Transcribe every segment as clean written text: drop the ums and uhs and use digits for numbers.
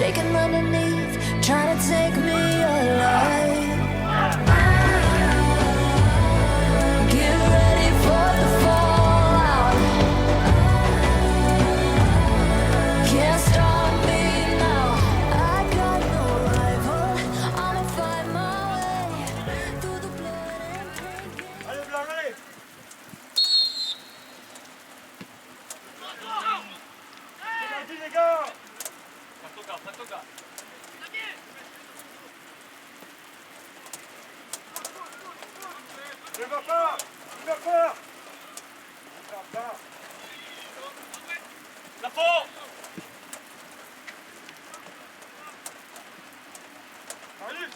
shaking underneath, trying to take me alive. Get ready for the fallout. Can't stop me now. I got no rival. I'ma find my way through the blood and drinking. Allez, Blanc, allez! C'est parti, les gars! Fatoga. Ne va pas! Ne va pas! La faux. Marius!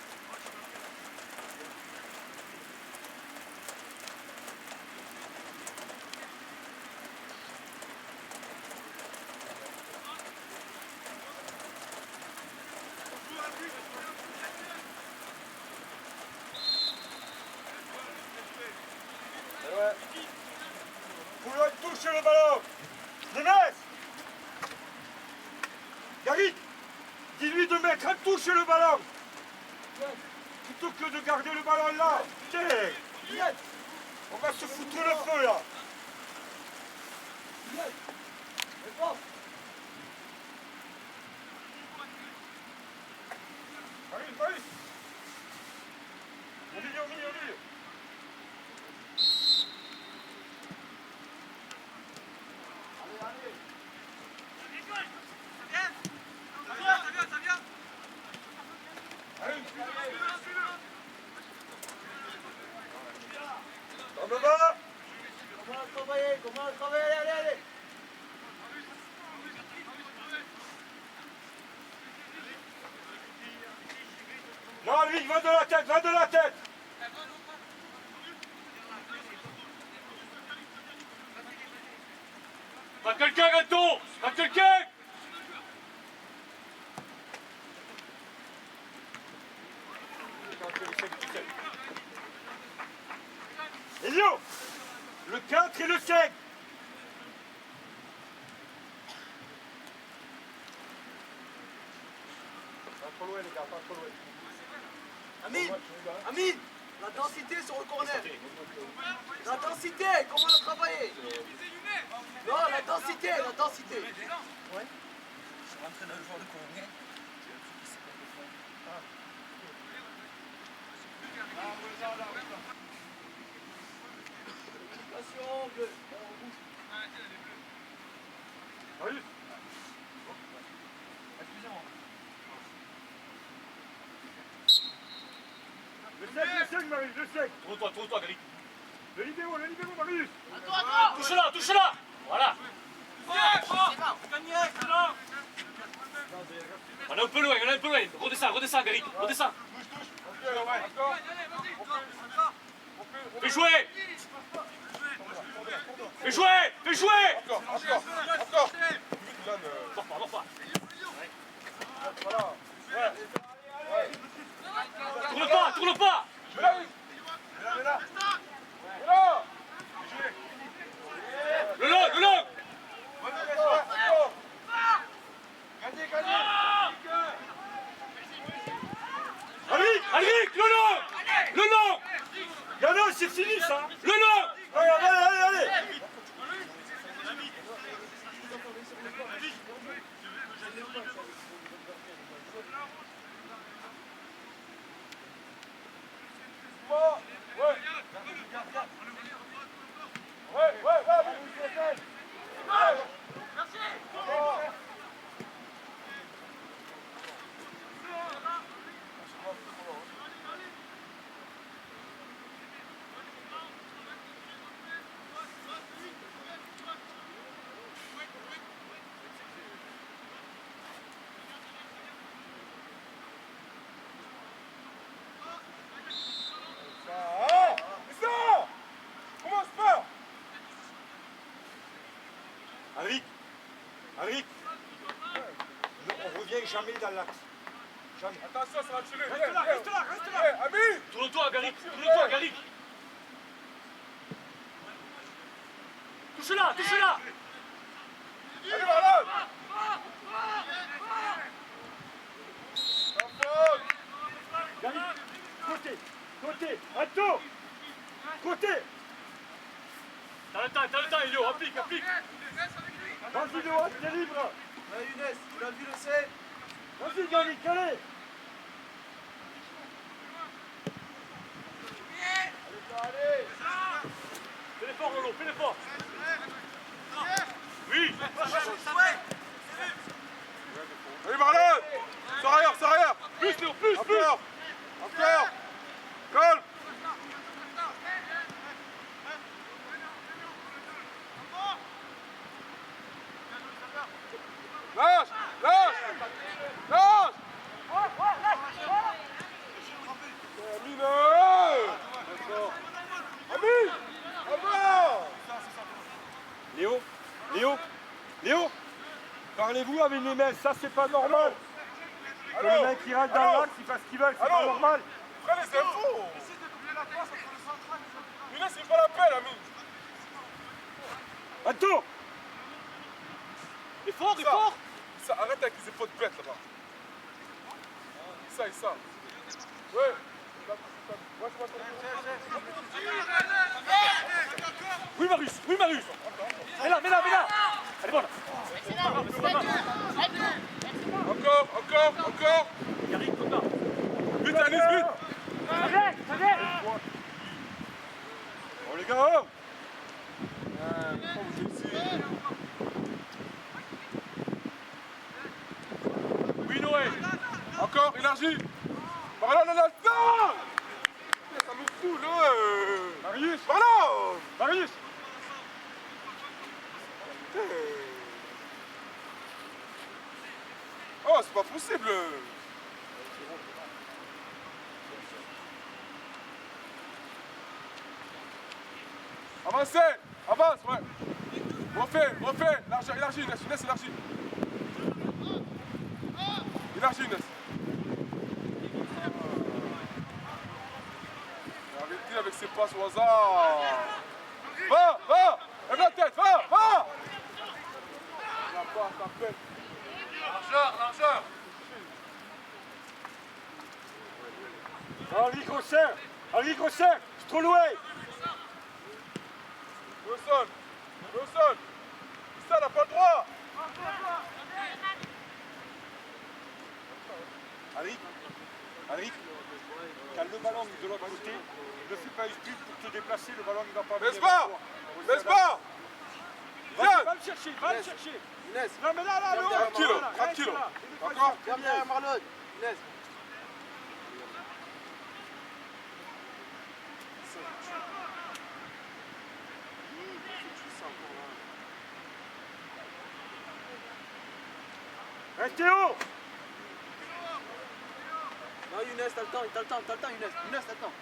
Vouloir toucher le ballon! Nemes! Gary! Dis-lui de mettre un touche le ballon! Plutôt que de garder le ballon là! Tiens! On va se foutre le feu là! Marius! Au milieu! Allez! Comment travailler, allez! Non, lui, va de la tête! Va quelqu'un, Gato. Va quelqu'un. Elio! Le 4 et le 5! Pas trop loin, les gars, pas trop loin. Amine, la densité sur le corner. La densité, comment le travailler? Non, la densité. Ouais. Je suis rentré dans le joueur de corner. Attention, bleu. Marius! Excusez-moi. Le 5, Marius, le 5! Tourne-toi, Gary. Le libéro, Marius! Touche-la. Voilà. On est un peu loin. Redescends, Gary. Redescends. Fais jouer. Dors pas. Tourne pas. Le long. Alric, le long. Yana, c'est fini ça! Le long. Allez! Henrik, on revient jamais dans l'axe. Jamais. Attention, ça va tirer. Reste là. Ami! Tourne-toi, Gary. Touche-la. Allez, voilà! Garit, côté, côté, Anto, côté. T'as le temps, Elio, applique. Vas-y, Noah, t'es libre. Allez, Younes, il a vu le C. Vas-y, Garit, allez. Allez. Fais l'effort, Lolo, fais l'effort. Oui. Allez Marlon. Sors arrière. Plus, Léo, plus. Encore. Colle. Lâche. Amine. Léo, parlez-vous avec les mains, ça c'est pas normal. Que les mecs qui rentrent dans l'axe, ils fassent ce qu'ils veulent, c'est pas normal. Prends les infos. Younes, c'est pas la peine, Amine. Anto, Effort. Ça, arrête avec les efforts de bête là-bas. Ça. Ouais. Oui, Marius. Mets-la. Elle est bonne. Encore. Garit, comme ça. Vite, Anis, vite. oh les gars, oh. Oui, Noé. Encore, élargi. Marlon, on a le temps. Ça me fout, là. Marius, Marlon. Marius. Oh, c'est pas possible. Avancez. Avance, ouais. Refais. Élargi, Inès, élargi. Élargi, Inès. Arrêtez avec ces passes au hasard. Va. Lève la tête, va. On n'a pas ta peine. Largeur. Henri Grossin, c'est trop loin. Wilson. Ça n'a pas le droit. Henri, quand le ballon est de l'autre côté, ne fais pas une pub pour te déplacer, le ballon il va pas venir. Laisse pas. Viens. Va le chercher. Younes, Non mais là, Léo. Tranquille. Encore. viens derrière Marlon. Younes. Restez haut. Non, Younes, t'as le temps, Younes. Younes, t'as le temps.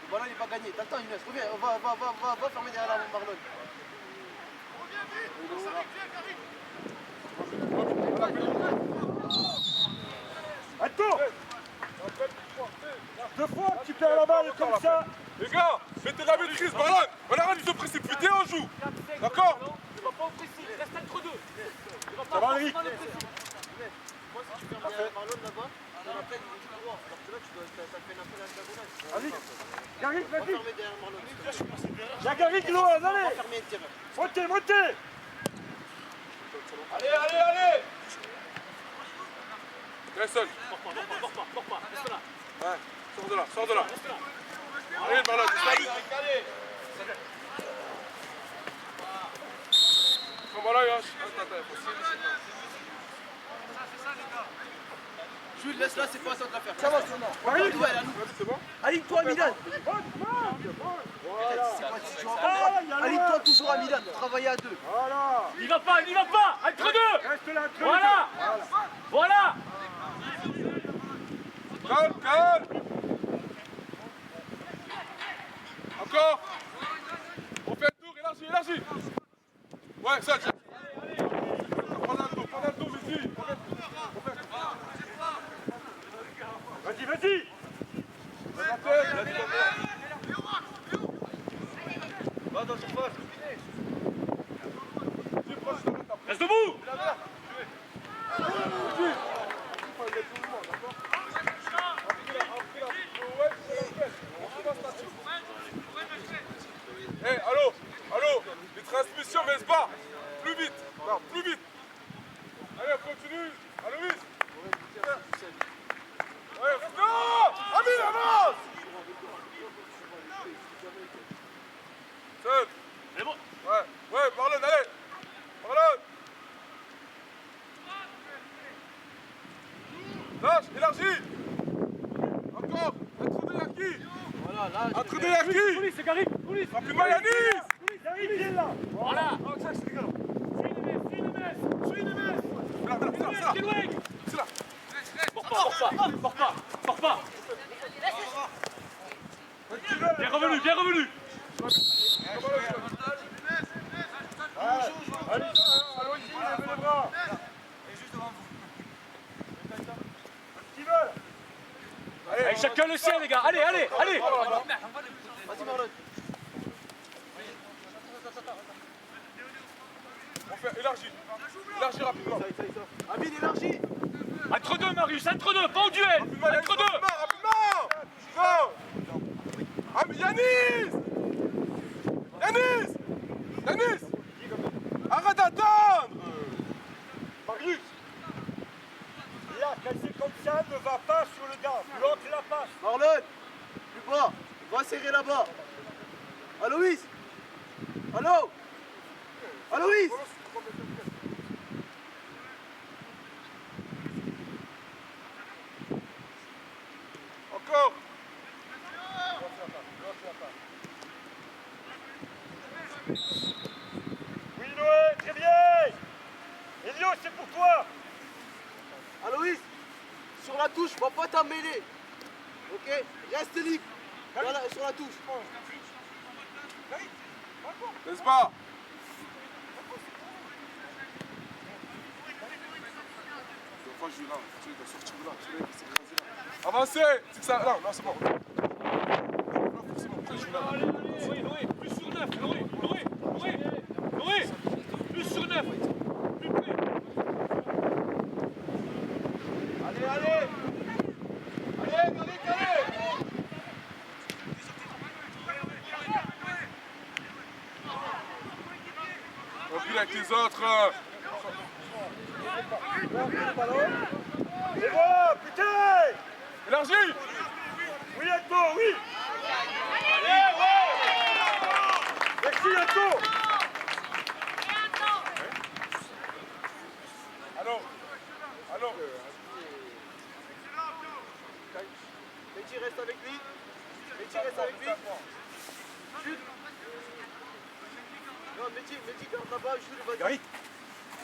Le ballon, il va gagner. T'as le temps, Younes. Reviens, va fermer derrière la Marlon. Anto, 2 fois tu perds la balle comme ça. Les gars, mettez la maîtrise, Marlon. On arrête de se précipiter, on joue. D'accord. Ne va pas au précis, reste entre deux. Ne va Ça pas va, Henri. forcément le précis. Moi, si tu fermes derrière Marlon là-bas, on appelle du couloir. Alors que là, ça fait un appel à la diagonale. Vas-y, Garit, On va vas-y. fermer derrière Marlon. Il y a Garit, Loan, On va allez. fermer le terrain. Montez. Allez. Reste seul. Mors pas, reste là. Ouais, sors de là. Allez, Marlon, salut. Voilà, Jules, laisse là, c'est pas ça qu'on va faire. Ça va, c'est bon. Marie. c'est bon. Aligne-toi, Milan. Aligne-toi toujours à Milan. Travailler à deux. Voilà. N'y va pas, entre deux. Reste là, entre Voilà. Calme. Encore. On fait le tour, élargi. Ouais, ça, prends un tour, vas-y. Vas-y. Va dans la surface. Reste debout. Plus vite. Non, plus vite. Allez, on continue. Aloïs. Ouais, non. Amine, avance. Seul. C'est bon. Ouais, Marlon, allez. Marlon. Lâche, élargis. Encore. Un trou de Yaki. Voilà, là. Un trou de Yaki. Police, c'est Gary. Police. Rapidement, Yanis. J'arrive, viens là. Voilà. Oh, ça, c'est grave. Suis une messe. C'est là. Kilweg. C'est là. Port pas. Bien revenu. Allons-y, levez les bras. Allez, chacun le sien, les gars. Allez. Vas-y, Marlon. On fait élargir. Élargir rapidement. Amine, élargis. Entre deux, Marius, entre deux, pas en duel. Rapidement, Entre deux. rapidement. Non. Ah, mais Yanis. Arrête d'attendre. Marius, là, quand c'est comme ça, ne va pas sur le gars. L'autre la passe. Marlon, plus bas. Va serrer là-bas. Aloïs. Allô. Aloïs. Encore. Oui, Noé, très bien. Elio, c'est pour toi. Aloïs, sur la touche, va pas t'emmêler. Ok? Reste libre. Voilà, sur la touche. N'est-ce pas? Enfin, je suis là. Tu dois sortir de là. Tu dois s'écraser là. Avancez. C'est que ça. Non, c'est bon. C'est bon. Je suis là. Noé, plus sur 9. Noé, plus sur 9. Plus près. Allez. Recule avec les autres. Et voilà, putain. Élargis. Oui, Anto, oui. Merci, Anto. Allô. Métis reste avec lui. Chute. Non, Métis garde là-bas, chute, vas-y. Gary,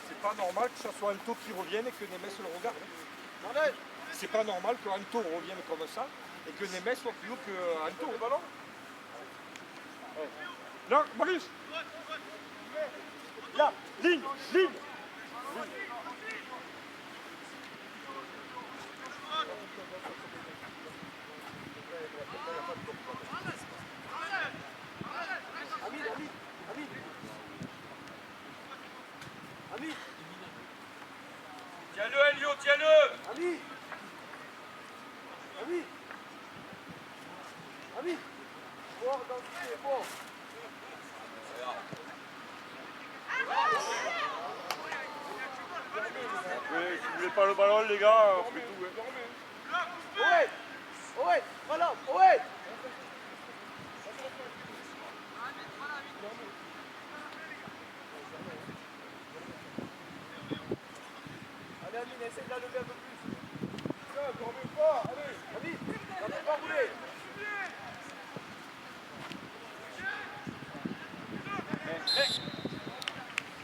c'est pas normal que ce soit Anto qui revienne et que Nemes le regarde. Marlon. C'est pas normal que Anto revienne comme ça et que Nemes soit plus haut que Anto. Le ballon. Non, Marius. Là, ligne. Amine. Tiens-le, Elio, tiens-le. Amine. Fort dans le pied, fort. Si vous voulez pas le ballon, les gars, on fait tout. Ouais, voilà, ouais. Allez, Amine, essaie de la lever un peu plus. Dormez pas. Allez. Amine, ça peut pas rouler.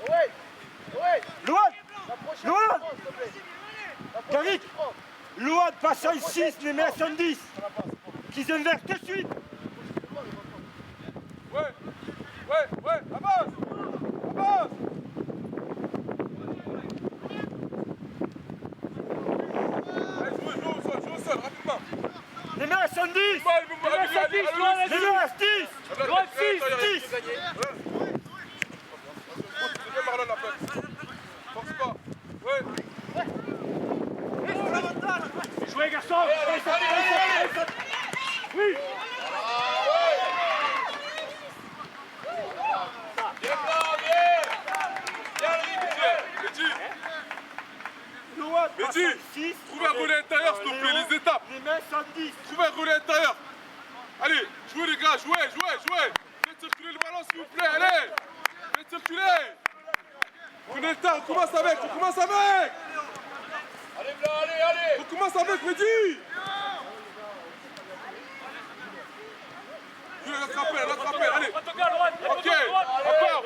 Ouais. Louane, La prochaine, Noël. tu prends, s'il te plaît. La prochaine, Gary. tu prends. Louane passe en 6, Nemes en 10. Qu'ils inversent tout de suite. Ouais. Avance. Allez, joue au sol, rapidement. Nemes en 10. Nemes 10. Loin de 6. 10. C'est Marlon la peine. Force pas. Ouais. Jouez, garçon. Oui. Mehdi, 6. trouve un relais intérieur, s'il te plaît, les étapes. Les mains 110. Trouvez un relais intérieur. Allez, jouez les gars, jouez. Faites circuler le ballon, s'il vous plaît, allez. Faites circuler. Prenez le temps, on commence avec. Allez, blanc, allez. On commence avec Mehdi. Jouez notre appel, allez. Va toquer à droite. Ok, encore,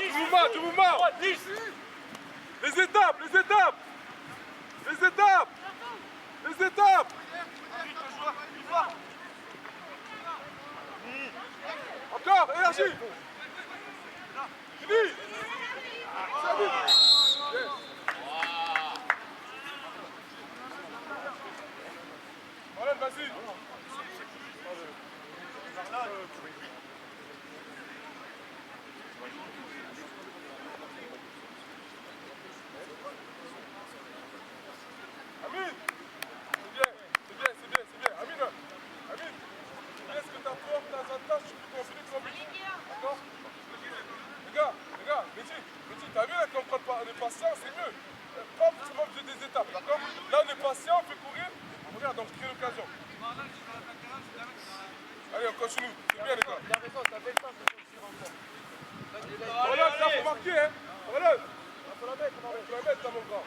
du mouvement. Droite, 10. Les étapes. Encore, énergie. Fini. Marlène, vas-y. Amine. C'est bien. Amine. Est-ce que t'as peur de temps en temps, tu peux continuer comme lui. D'accord? Les gars, Mehdi, t'as vu là quand on est patient, c'est mieux. Pas forcément obligé des étapes, d'accord? Là on est patient, on fait courir. Regarde, donc je crée l'occasion. Allez, on continue. C'est bien les gars. Voilà, ça faut marquer, hein. Voilà. Faut la mettre, là, mon grand.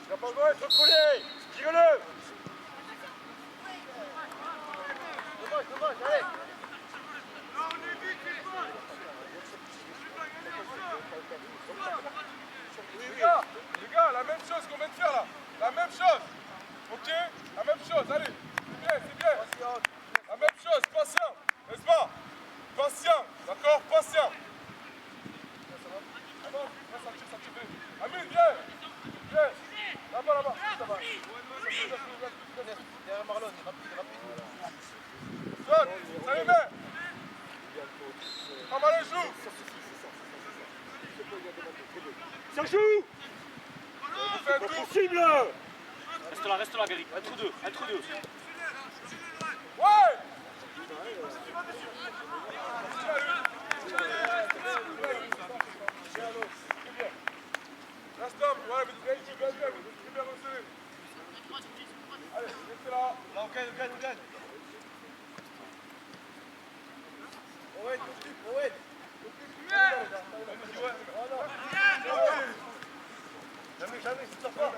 T'as pas le droit d'être collé. Tire-le. Dommage, allez. Les gars, la même chose qu'on vient de faire là. La même chose. Ok? La même chose, allez. C'est bien. La même chose, patient. N'est-ce pas? Patient. D'accord? Patient. Ça tire. Amine, viens. Là-bas. Ça va. Derrière Marlon, il est rapide. Saute, ça les met. Comment les joue? Ça joue. On fait un Pas tour. possible. Reste là, Gary. Entre deux. Ouais. Reste homme, ouais, mais tu bien, bien resserré. Allez, restez là. Là, on gagne. Owen. Jamais, c'est pas.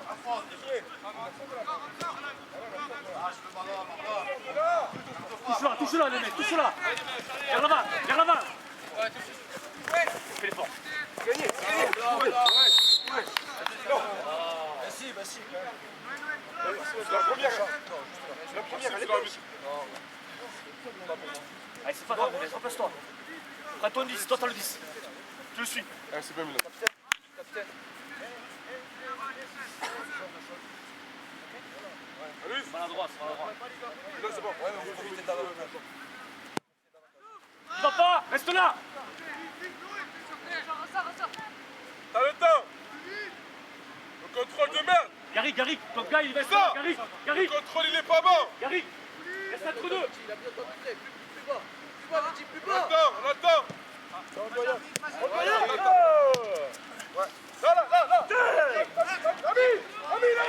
Touche-la, les mecs, touche-la. Vers l'avant. Fais l'effort. Vas-y. La première, elle est bonne. Allez, c'est pas grave, remplace-toi. Prends ton 10, toi t'as le 10. Tu le suis. Allez, c'est bien, Milan. Capitaine. Allez, Maladroit. là, c'est bon. Ouais, on va profiter de la Tu vas pas, reste là. T'as le temps. Le contrôle de merde. Gary, ton gars il va être Ça. là. Gary, Le contrôle, il est pas bon. Gary, reste entre deux. Il a bien tenté. Plus bas, Mehdi, plus On bas. attend. Là. Ami, là.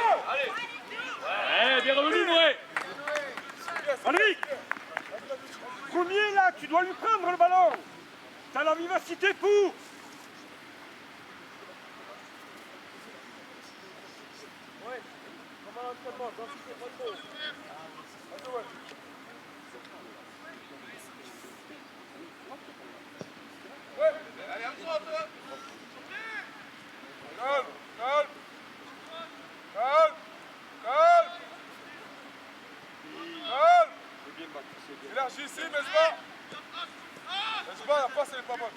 Eh, bien revenu, Noé. Allez. Premier là, tu dois lui prendre le ballon. T'as la vivacité pour. Calme. Élargissez, Mesba. La passe, elle est pas bonne.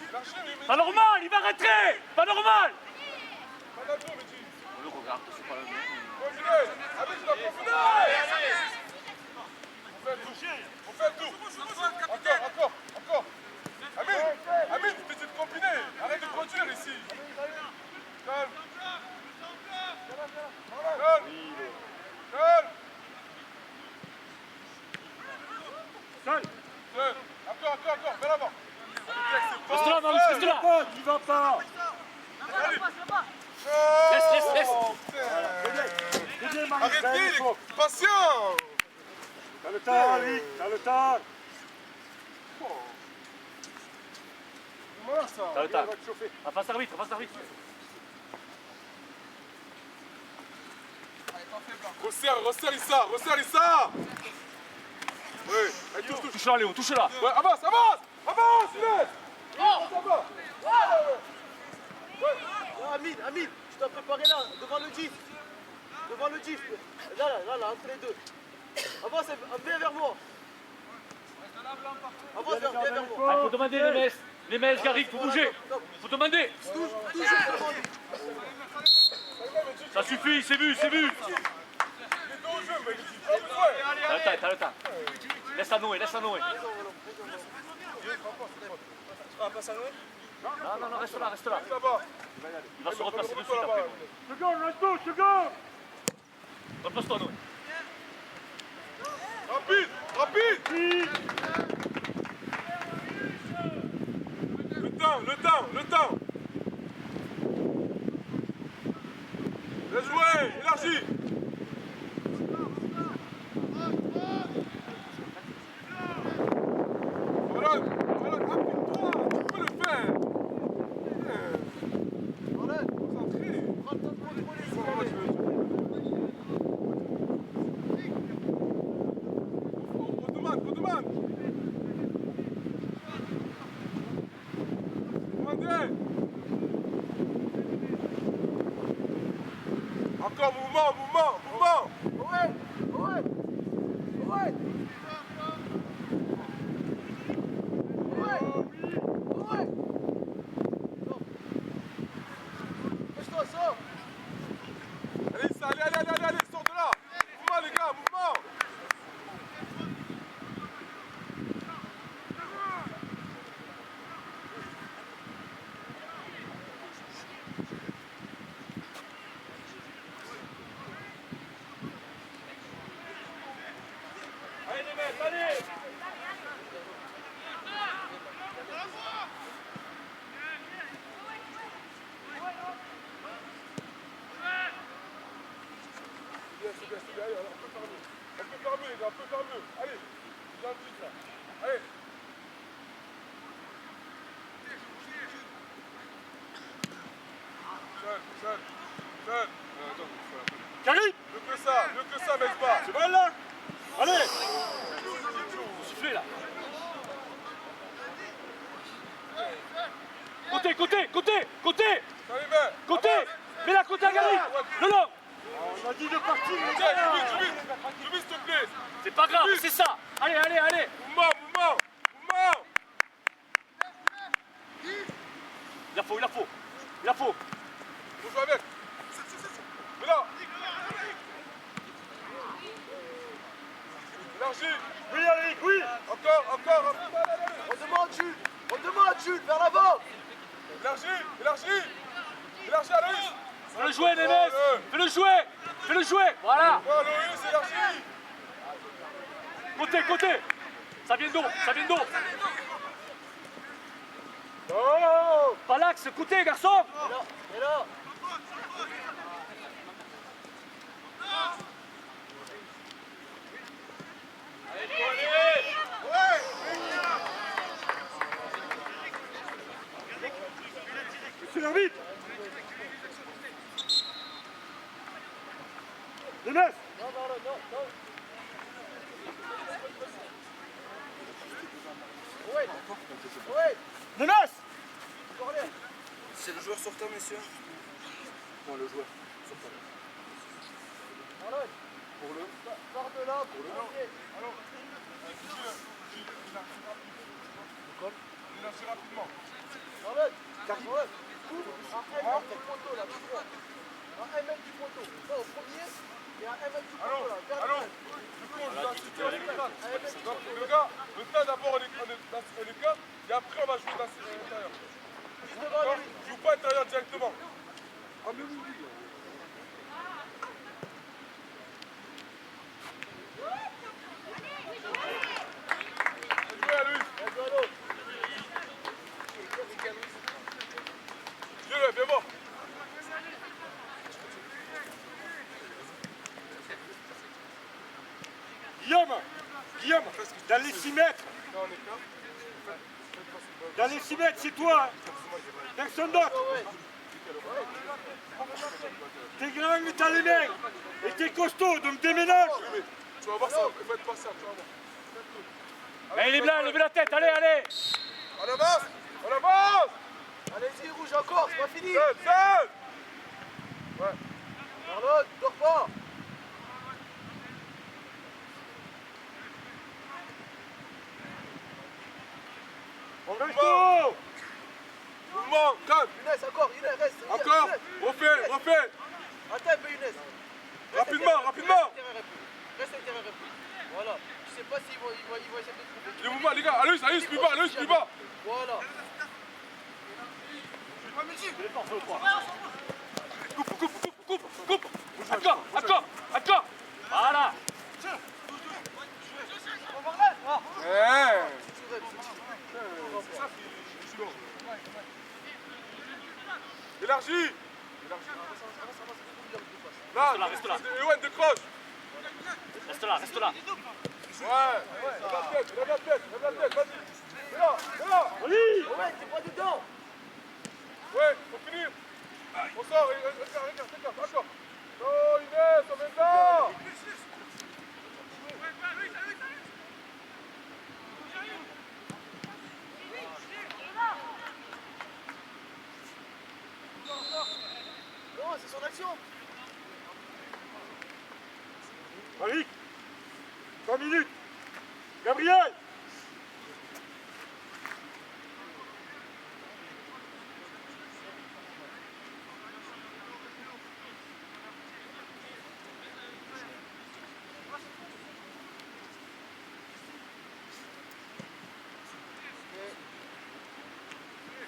Élargis, mais... Pas normal, il va rentrer. Pas normal. Pas d'un tour, Mehdi. Le regarde, c'est pas la même. Continuez. Allez, tu dois continuer. On fait un tour. Encore. Amine, tu fais de combiner. Arrête de produire ici. Calme. Seul. Antoine, n'y va pas. Laisse. Deuxième, Marie, Arrêtez, il faut. patient. T'as le temps, Ali, t'as le temps. Comment ça? T'as le temps. Va te chauffer. En face d'arbitre. Resserre Issa. Oui, allez, touche. Touche-la, Léo, touche-la. Ouais, avance, Inès. Amine, tu dois préparer là, devant le GIF. Là, entre les deux. Avance, viens vers moi. Viens vers moi. Ah, faut demander les messes qui arrivent, faut bouger. Faut demander. Toujours devant lui. Ça suffit, c'est vu. Les deux au jeu, mais ouais. T'as le temps. Laisse-la nouer. Ah, Non, reste là. Là-bas. Il va se replacer de suite après. Seconde. Replace-toi, Noé. Rapide. Le temps. Laisse jouer, élargi. Voilà, appuie-toi, tu peux le faire. Concentré. Prends le temps de contrôler si Comment jamais. tu veux? On demande. Demandez. Encore mouvement. Ouais. Pousse-toi, sors. Allez, ça, allez, sors de là. Mouvement, les gars, mouvement. Allez, les mecs, allez. C'est bien, allez, on peut faire mieux. Les gars, on peut faire mieux. Allez, j'ai un petit là. Allez. Seul. Karim, Mieux que ça, baisse pas. c'est bon là. Allez. Faut souffler, là. Côté. Allez, mets. Côté. Mets-la côté à Gary. Le long. On a dit de partir, les Tiens, gars. je vis, s'il te plaît. C'est pas grave, c'est ça. Allez. Mouvement. Il la faut. Faut jouer avec. Mais là. Élargi. Oui, allez, oui. Encore. On demande Jules, vers l'avant. Élargi, Aloïs. Fais-le jouer, Nemes. Fais-le jouer. Voilà. Ouais, Aloïs, élargi. Côté. Ça vient d'eau. Oh. Pas l'axe, côté, garçon. Et là. C'est l'arbitre. Les mecs. Non. Ouais. Les mecs. C'est le joueur sortant, messieurs. Non, le joueur. Arlène. Pour le. Sors de là pour le lancer. Élargi rapidement. Arlène. Couvre à 1 mètre du poteau là, tout droit. À 1 mètre du poteau. Ça au premier et à 1 mètre du poteau là. Vers le Allons. centre. Du coup, on doit citer les gars. 1 mètre du Donc, poteau. le gars, le temps d'abord on est dans les gars, et après on va jouer dans l'intérieur. Juste devant Donc, lui. joue pas intérieur directement. Ah, mais oui. Jouez à lui. Vas-y, allô. Guillaume, dans les 6 mètres. Là, on est bien. Dans les 6 mètres, c'est toi. Hein. Personne d'autre. T'es grand, mais t'as les mains. Et t'es costaud, donc déménage. Tu vas voir ça, il va être patient, tu vas voir. Allez les blancs, levez la tête, allez, allez. On avance. On avance. Allez-y, rouge encore, c'est pas fini. Seul. Ouais. Charlotte, dors pas. Resto. Mouvement, calme. Younes, encore, Younes, reste. Encore. Younes. Refais. Attends un peu, Younes. Rapidement. Reste intérieur un peu. Voilà. Je sais pas s'ils vont essayer de trouver. Les mouvements, les gars. Allez, plus bas. Voilà. Coupe. Encore. Voilà. Élargie. Là, Reste là. Ewan, décroche. Reste là. Ouais. Lève la tête, vas-y. Viens là. Ouais, t'es pas dedans. Ouais, faut finir. On sort, regarde, encore. Non, Inès, on met là. Non, c'est son action. Marie, 3 minutes. Gabriel.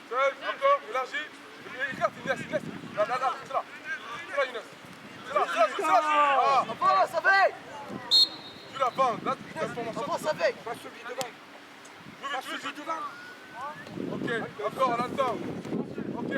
Seul, encore, élargi. Écarte, Inès. Là, c'est là. C'est là, Inès. C'est là. Ah, Avance avec. tu la bandes. Là, tu fais formation. Avance avec. Pas celui devant. Pas celui devant. Ok, encore, on attend. Ok.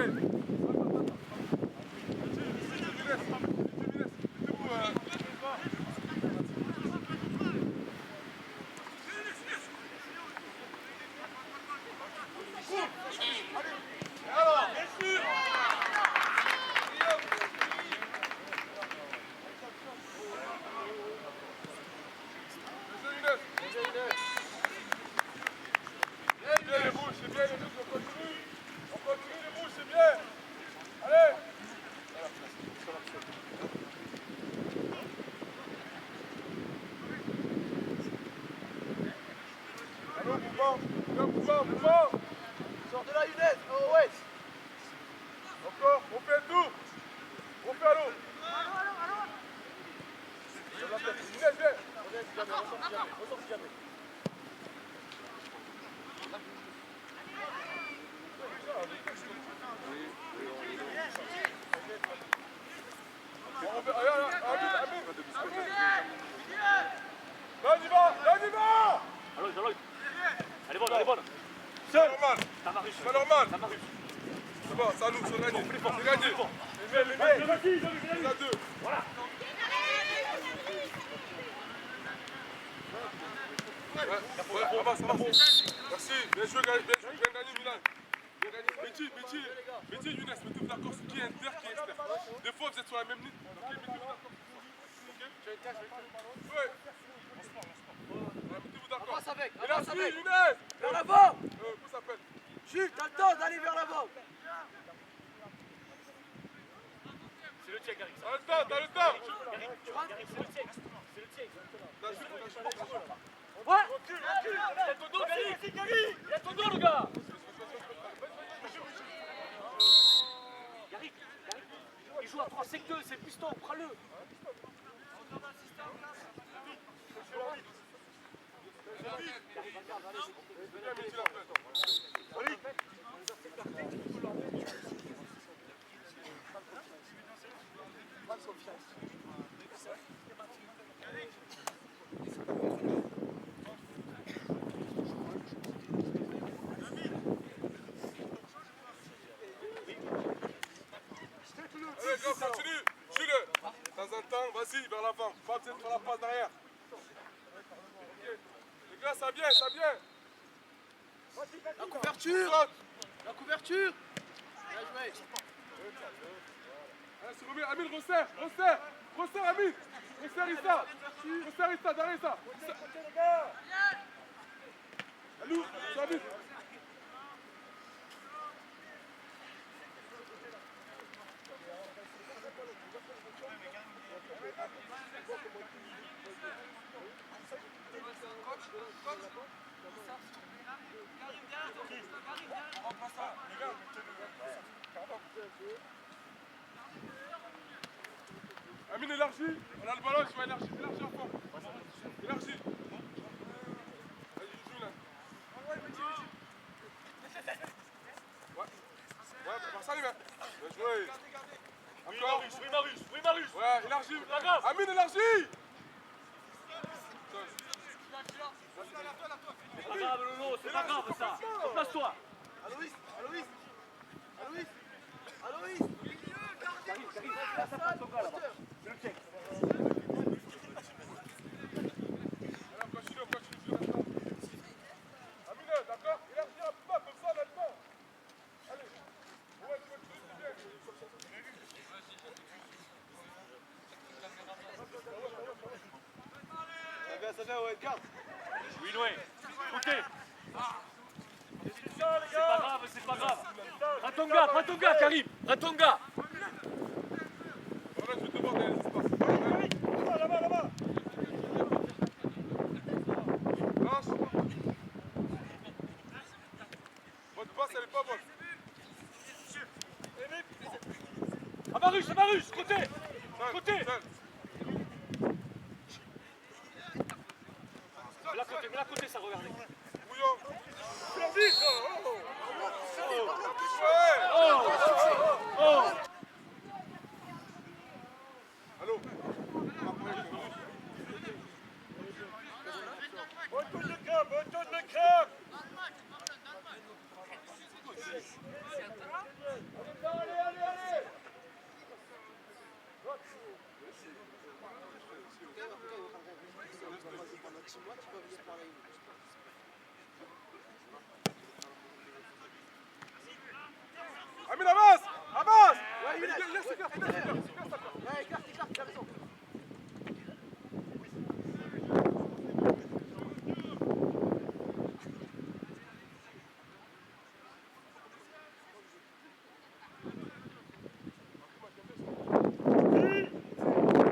Mouvement. Sors de là, Younes. Oh, ouais. Encore, on fait tout. On fait à l'eau. Inès, viens. Ressors jamais. On fait, regarde, là, on y va. Allons. Elle est bonne. C'est normal. Tamarus. C'est normal. Tamarus. C'est bon, c'est à nous, c'est gagné. C'est gagné. C'est à deux. Voilà. Ouais, avance. Merci. Bien joué, gagné, Milan. Métier, Younes, mettez-vous d'accord sur qui est inter, qui est externe. Des fois, vous êtes sur la même ligne. Ok, mettez-vous d'accord. Ok. Ouais. Mettez-vous d'accord. Avance avec. Et là, Avance avec. Younes. Vers l'avant. Comment ça s'appelle? Jules, t'as le temps d'aller vers l'avant. C'est le tien, Gary. T'as le temps. Gary, c'est le tien. Là, Jules. Ouais. Il a ton dos, Gary. Il a ton dos, le gars. Gary, il joue à 3-5-2, c'est le piston, prends-le. Allez, go, continue. Jules. De temps en temps, vas-y, vers l'avant. Pas besoin de faire la passe derrière. vient, ça vient. La couverture. Saute. La couverture. Bien joué. Allez, c'est Romain. Amine, resserre. Resserre, Amine. Resserre Issa. Resserre Issa, derrière Issa. Alou, ça vite. Amine, élargis. On a le ballon, tu vas élargir. Élargis encore. Élargis. Vas-y, joue là. Ouais, bah ça les mains. Bien joué. Encore. Oui, Marius. Ouais, élargis. grave. Amine, élargis. C'est pas grave, Lolo, c'est pas grave ça. Replace-toi. Aloïs. Je le check. Alors, continue. Amine, d'accord. Élargis un peu, comme ça, on a le temps. Allez. Ouais, tu continues, Ça vient, ouais, garde. Oui, Noé. Côté. C'est pas grave. Prends ton gars, Karim. Prends ton gars. Voilà, je te demande l'espace. Là-bas. Lâche. Votre passe, elle est pas bonne. À Marius, côté. Côté. Seul. Mets la côté, ça regarde. Bouillon. Vite. Ouais. Oh. Allô. Retourne le crâne. Allez. Amine, avance. Ouais, il est là. Laisse, Ouais, écarte, t'as raison.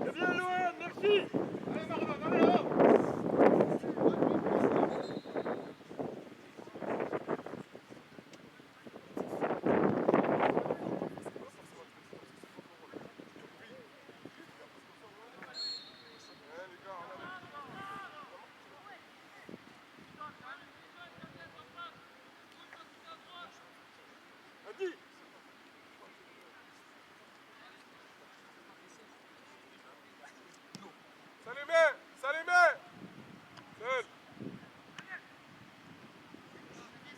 C'est bien loin, merci. Andy. Ça les met. Seul.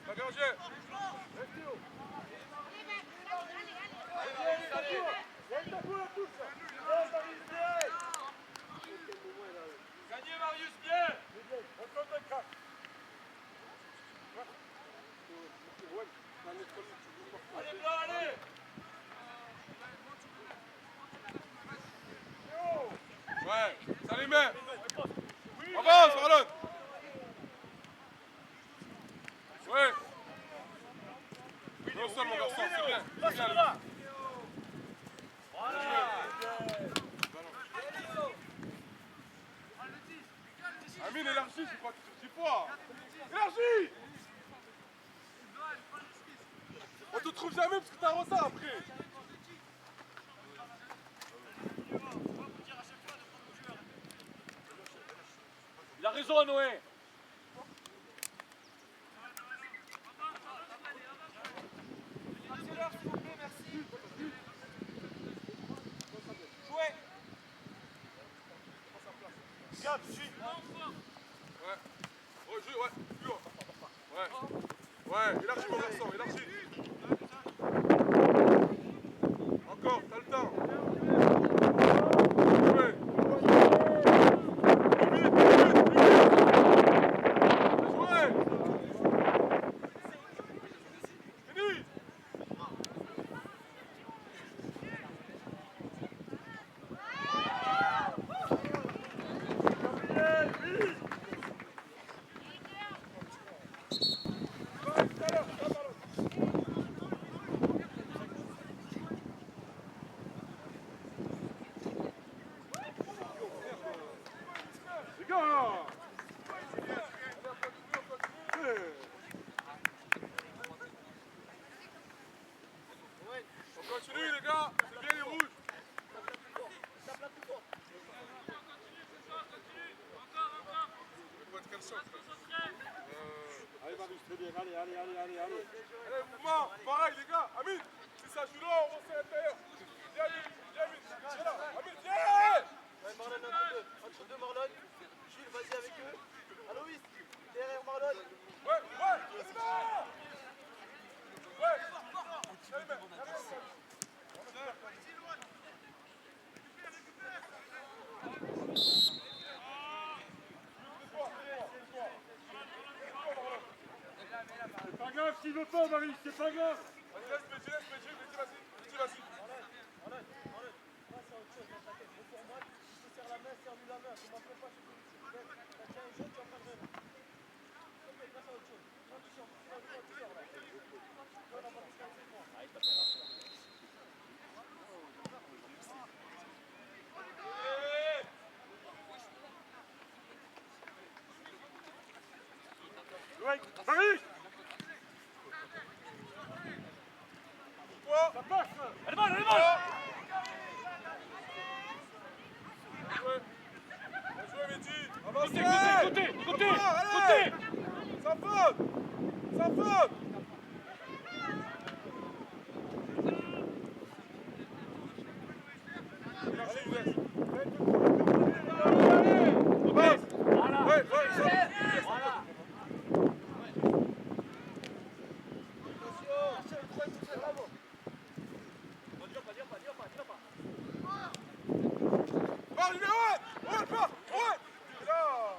La gardien. Gagnez, Marius, bien. Retourne le crâne. Allez, blanc, allez. Ouais, ça les met. Avance, Marlon. Ouais. Non, seul, mon garçon, c'est bien. C'est bien. Là. Voilà. Amine, élargis, je crois que tu dis pas. Élargis. On te trouve jamais parce que t'as un retard après. Il a raison, Noé. Garde, suis. Ouais. Rejouez, ouais. Plus haut. Ouais, élargis mon garçon, élargis. Encore, t'as le temps. Ouais. Plus vite. Bien joué. là. On continue les gars, c'est bien les rouges. Allez, Marius, très bien. Allez. Allez, mouvement, pareil les gars. Amine, si ça joue là, on va à l'intérieur. Viens, Amine, viens là. Amine, viens. Ouais, Marlon entre deux Marlon. Gilles, vas-y avec eux. Aloïs, derrière Marlon. Ouais, c'est là. C'est pas grave s'il veut pas, Marius, c'est pas grave. Vas-y, laisse, vas-y. Ouais, Marius. Toi, Ça passe. Allez, balle. bien joué, Mehdi. Avancez. Côté. Allez. Ça faute. Merci, Younes. Voilà. Ouais, Voilà. Parle, numéro 1. Ouais. Là.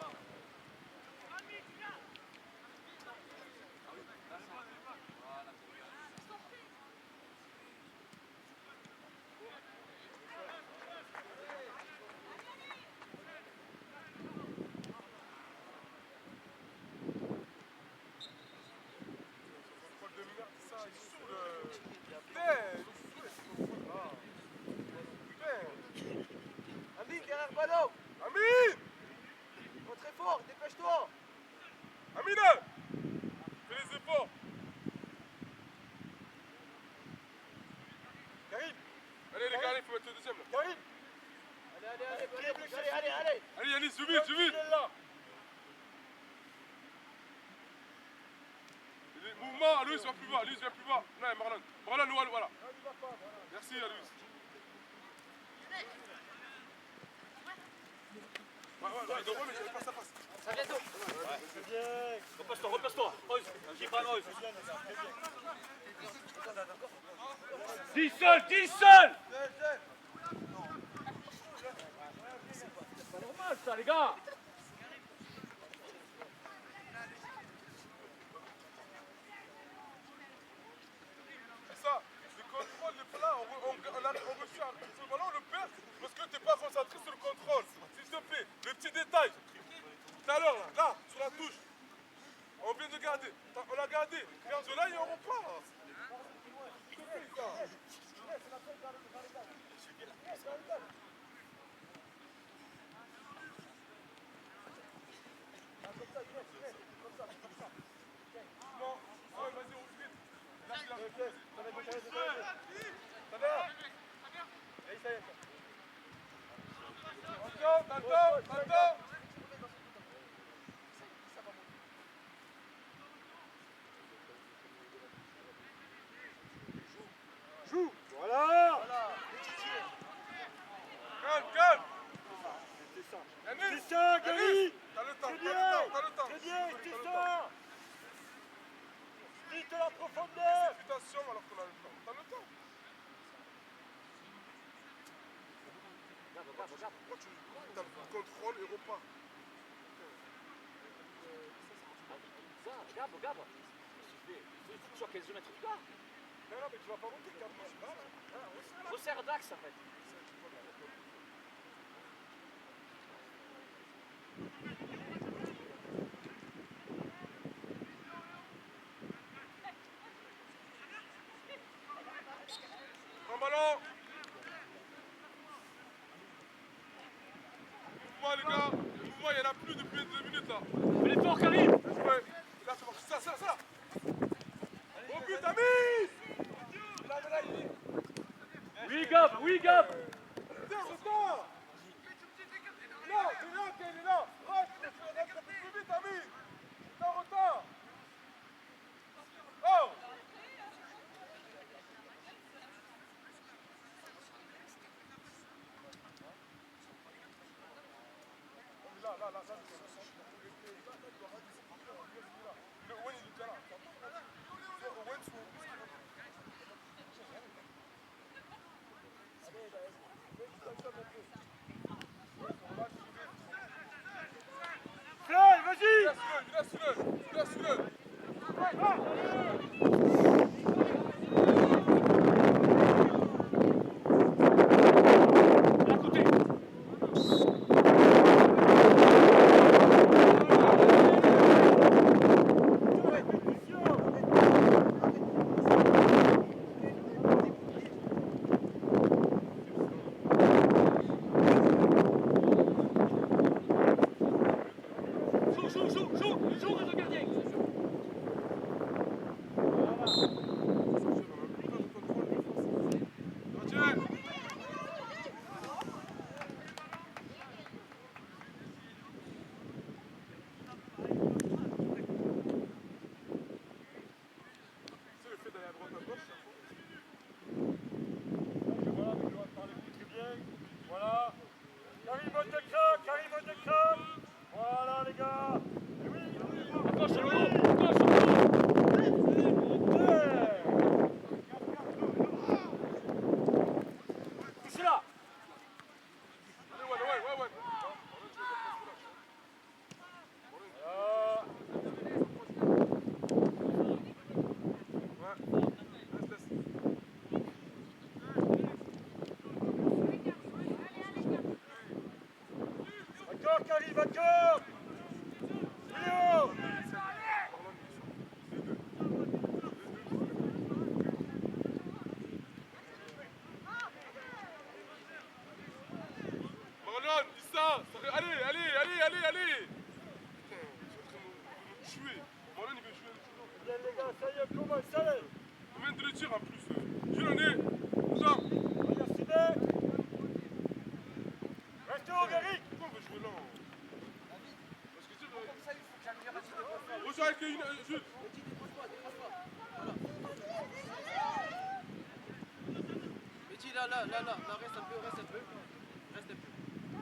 Amine, derrière le ballon. Amine! Oh, très fort, dépêche-toi. Amine! Fais les efforts! Karim, Allez les gars, il faut mettre le deuxième là. Karim. Allez. Allez Yannis, je vite! Il est là. Les mouvements, Aloïs va plus bas, Non, Marlon. Marlon, voilà. Merci Aloïs. Ouais, donc, mais j'avais pas sa face. Ça vient d'où? C'est bien. Repose-toi. Ose. Qui prend Ose? 10 seuls. C'est pas normal ça, les gars. C'est ça. Le contrôle n'est pas là. On reçu ce ballon, on le perd parce que t'es pas concentré sur le contrôle. S'il te plaît, le petit détail. Tout à l'heure, là, sur la touche. On vient de garder. On l'a gardé. Regarde là, il y aura pas. Attends. Joue. Voilà. Calme. C'est ça. Yannis, C'est ça, Karim. t'as le temps. C'est bien, c'est ça. Vite la profondeur. Putation alors qu'on a le temps. T'as le temps. Pourquoi tu as le contrôle et repars? Regarde. Il faut que tu sois 15 mètres du gars. Non, mais tu vas pas monter, calme-toi. Resserre d'axe en fait. Un ballon. Mouvement les gars. Le mouvement il y en a plus depuis ça. Fais l'effort, Karim. Bien joué. Là, ça marche. Ça. Bon but, Amis. Là, il est. Oui, Gab, oui, Gab. Tiens, retard. Là, il est là, il est là. Rate, tu vas rentrer un peu plus vite, Amis. T'es en retard. Oh. Là, ça, le Owen, il était là. Owen, Fly, vas-y. Laisse-le. À côté. Joue, le gardien. Voilà. Karim monte de crack. Voilà les gars. Et oui. Encore sur le dos, encore sur le dos. Touchez là. Ouais. Encore Karim, encore. Léo. Marlon, Issa, allez. Putain, je suis en train de me tuer. Marlon, il veut jouer toujours. Bien les gars, ça y est, commence, ça y est. On vient de le dire en plus. Jules, on est. Jean. Regarde Sidek. Reste haut, Eric. Pourquoi on veut jouer là? Parce que tu sais, comme ça, il faut que j'aille rejoins avec Jules. Betty, là, reste un peu.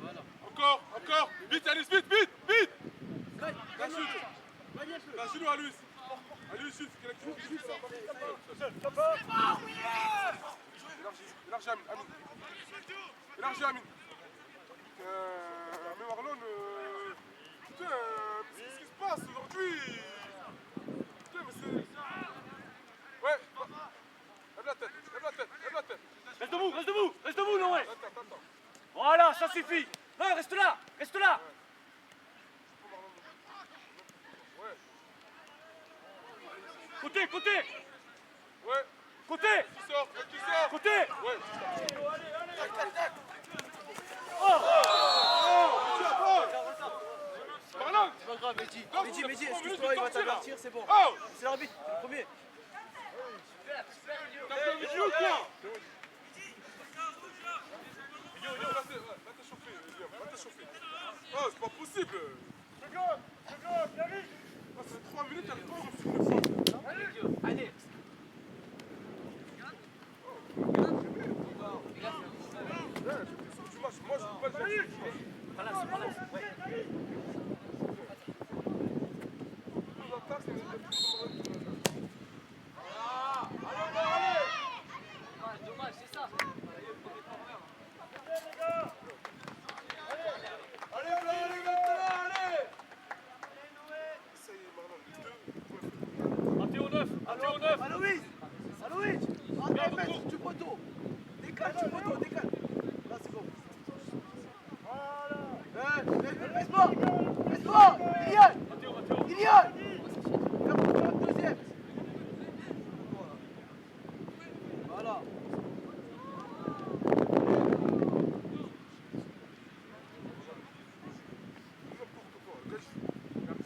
Voilà. Encore. Vite, Alice, vite. Gagne La un chute. peu. Gagne un peu. La Jules ou à Luis? À Luis, chute. Ça va. Élargis Amine. Mais Marlon, putain, qu'est-ce qui se passe aujourd'hui? Putain, mais c'est... Ouais. Lève la tête. Reste debout, non ouais. Attends. Voilà, ça suffit. Non, reste là. Ouais. Côté. Ouais. Côté. Qui sort? Côté. Ouais. Marlon. C'est pas grave, Betty. Non, Betty, ça fait 3 excuse-toi, minutes il va de sortir, t'avertir, c'est bon. Oh. C'est l'arbitre, c'est le premier. T'as fait un vidéo ou quoi? Va t'échauffer. Oh, c'est pas possible. Seconde, Eric. Oh, ça fait 3 minutes, t'arrives pas à refaire une fois. Allez. Tu marches, moi je peux pas le faire. Balance. Ouais. Dommage, c'est ça. Ça y est, Marlon, Partez au 9. Aloïs, à 1 mètre du poteau. Décale du poteau. Là, c'est bon. Reste-moi. Ilian. Fais-moi deuxième. Voilà.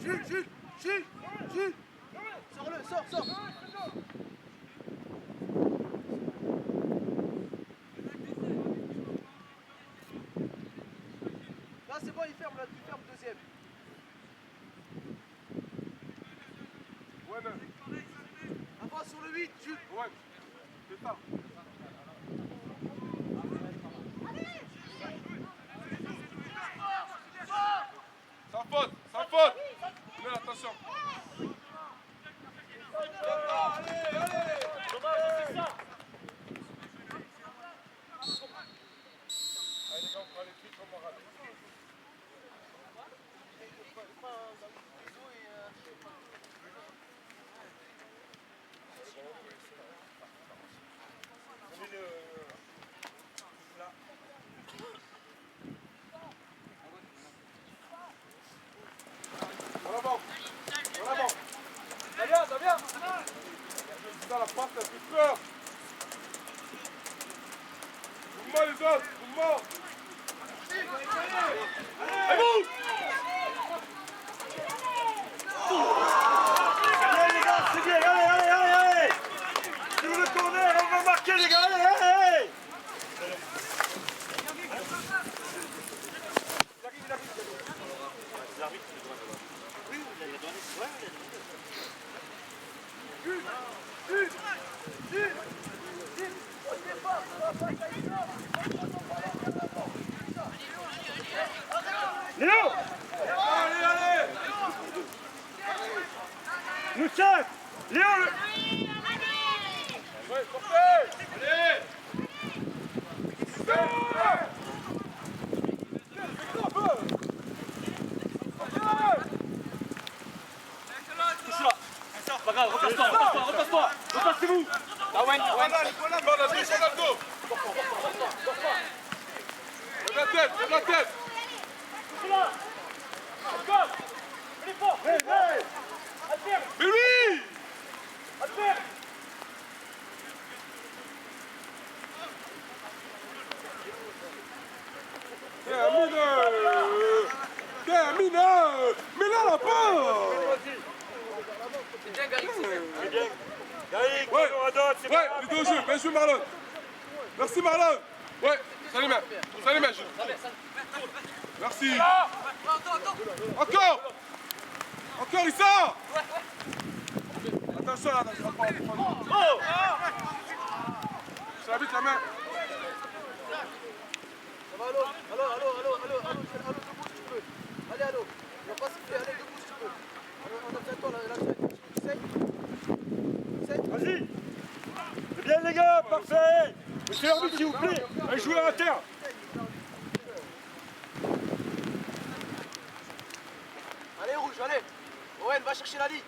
Jules. Sors-le, sors. Là, c'est bon, il ferme deuxième. Ouais, non. Avance sur le 8, Jules. Ouais. C'est ça. Sans faute. Mais attention. Dommage, c'est ça. Allez les gars, on prend les trucs, on va rater. En avant. Ça vient. Dans la passe, la plus peur. Mouvement les autres, mouvement. Allez les gars, c'est bien, allez. Sur le corner, on va marquer les gars, allez. Léo, Allez. nous chef. Léo, Ouais, sortez. Allez. Touche là. Pas grave, repasse-toi. Repassez-vous. Ah ouais. Ronaldo. Lève la tête. Touche là. Encore. Il est fort. Alterne. Mais oui. Alterne. Termine. Mais là, la part. c'est bien. Gary, Ouais, on adore, c'est pas grave. les deux jeux. Bien joué, Marlon. Merci, Marlon. Ouais, salut, Jules. Merci. Encore, Issa. Attention, là, je vais pas. Je l'habite la main. Ça va, allô, debout si tu veux. Allez, allô. Il va pas siffler, allez, debout si tu veux. On a besoin de toi, là. Essaye. Vas-y. C'est bien les gars, parfait. Monsieur l'arbitre, s'il vous plaît, un joueur à terre. Allez, rouge, allez. Owen, va chercher la ligne.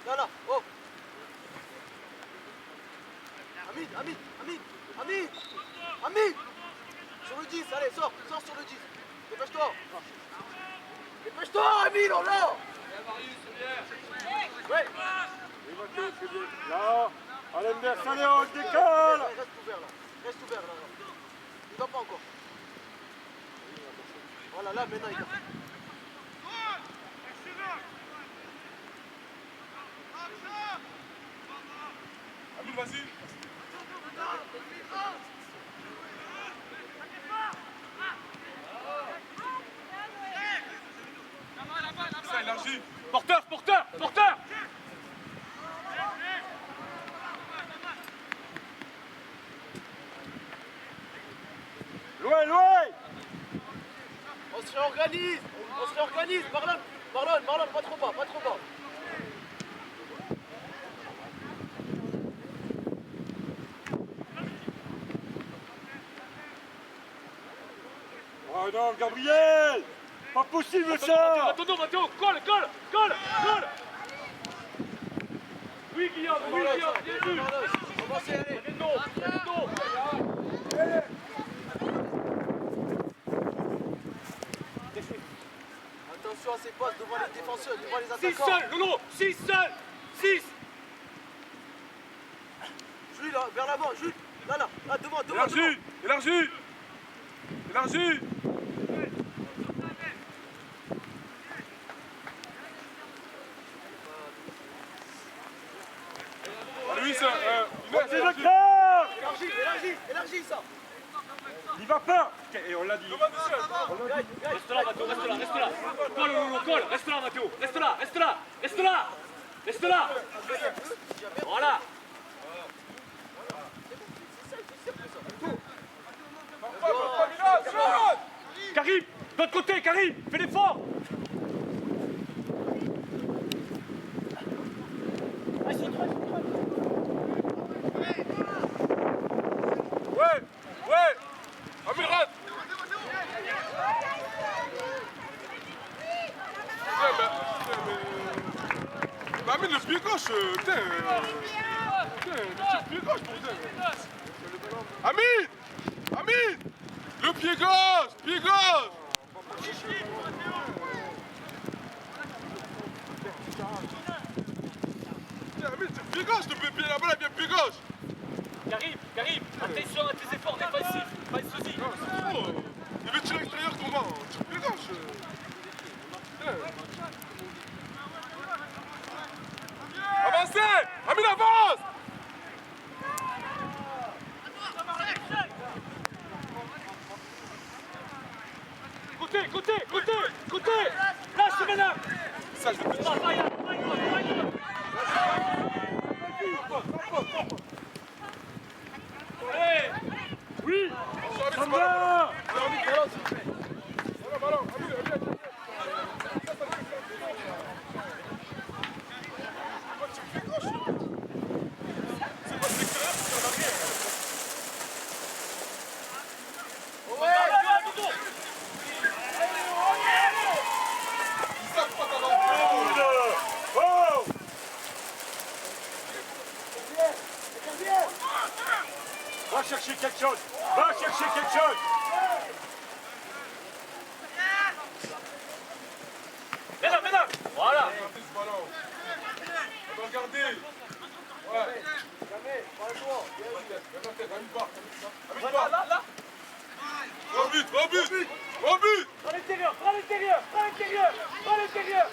Là, oh. Hamid. Sur le 10, allez, sors sur le 10. Dépêche-toi, Hamid, on l'a. Ouais. Là, à l'inverse, allez, on décolle. Reste ouvert là. Il va pas encore. Voilà, là, maintenant il va. Amine, vas-y. Ça élargit. Porteur. Loin. On se réorganise. Marlon, pas trop bas. Oh non, Gabriel. Pas possible ça. Attends, Mathéo, colle. Oui, Guillaume, bien vu. Avancez, allez. Non. Attention à ses passes devant les défenseurs, devant les 6 attaquants. seuls, Lolo, 6 seuls. 6. Jules, là, vers l'avant, Jules. Là, devant. Élargis. C'est le cœur. Élargis ça. Il va pas. Et on l'a dit. Reste là, Matteo, reste là, reste là. Colle, Lolo, colle, reste là, Matteo. Reste là, reste là, reste là. Reste là. Voilà. Karim, de l'autre côté, Karim, fais l'effort. Ouais. Amiral. Mais Amine, le pied gauche, putain. Le pied gauche, bordel. Amine, le pied gauche, pied gauche. Putain, Amine, c'est pied gauche, la balle est bien pied gauche. Karim, attention à tes efforts défensifs. Pas de soucis. Non, c'est trop. Il veut tirer extérieur comment? Tire pied gauche. Putain. Avancez! Amine, avance! Côté. Lâche maintenant. Ça, je vais te Oui. Ça va. Ballon, Amine, viens. Oh. Va chercher quelque chose. Maintenant. Voilà. Regardez ce ballon. On va regarder. Ouais. Jamais, prends-toi. Lève la tête, Amine, part. Là. Rebut. Prends l'intérieur.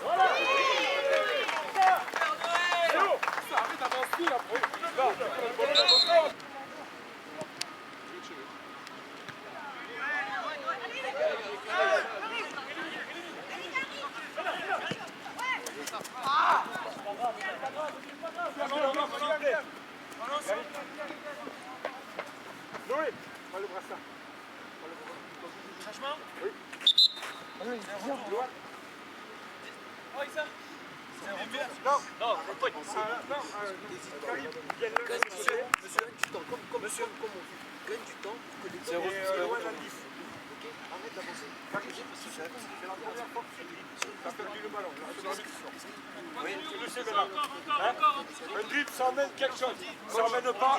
Voilà. Arrête d'avancer là, bro. Noé, pas le brassard. Changement. Oui. Non, faut pas. Karim, viens le Monsieur, du temps, comme on dit. Gagne du temps pour que les gars... loin l'indice. Ok, arrête d'avancer. C'est la première fois que tu as perdu le ballon. Oui, tu le sais maintenant. Hein? Un dribble, ça emmène quelque chose. Ça emmène pas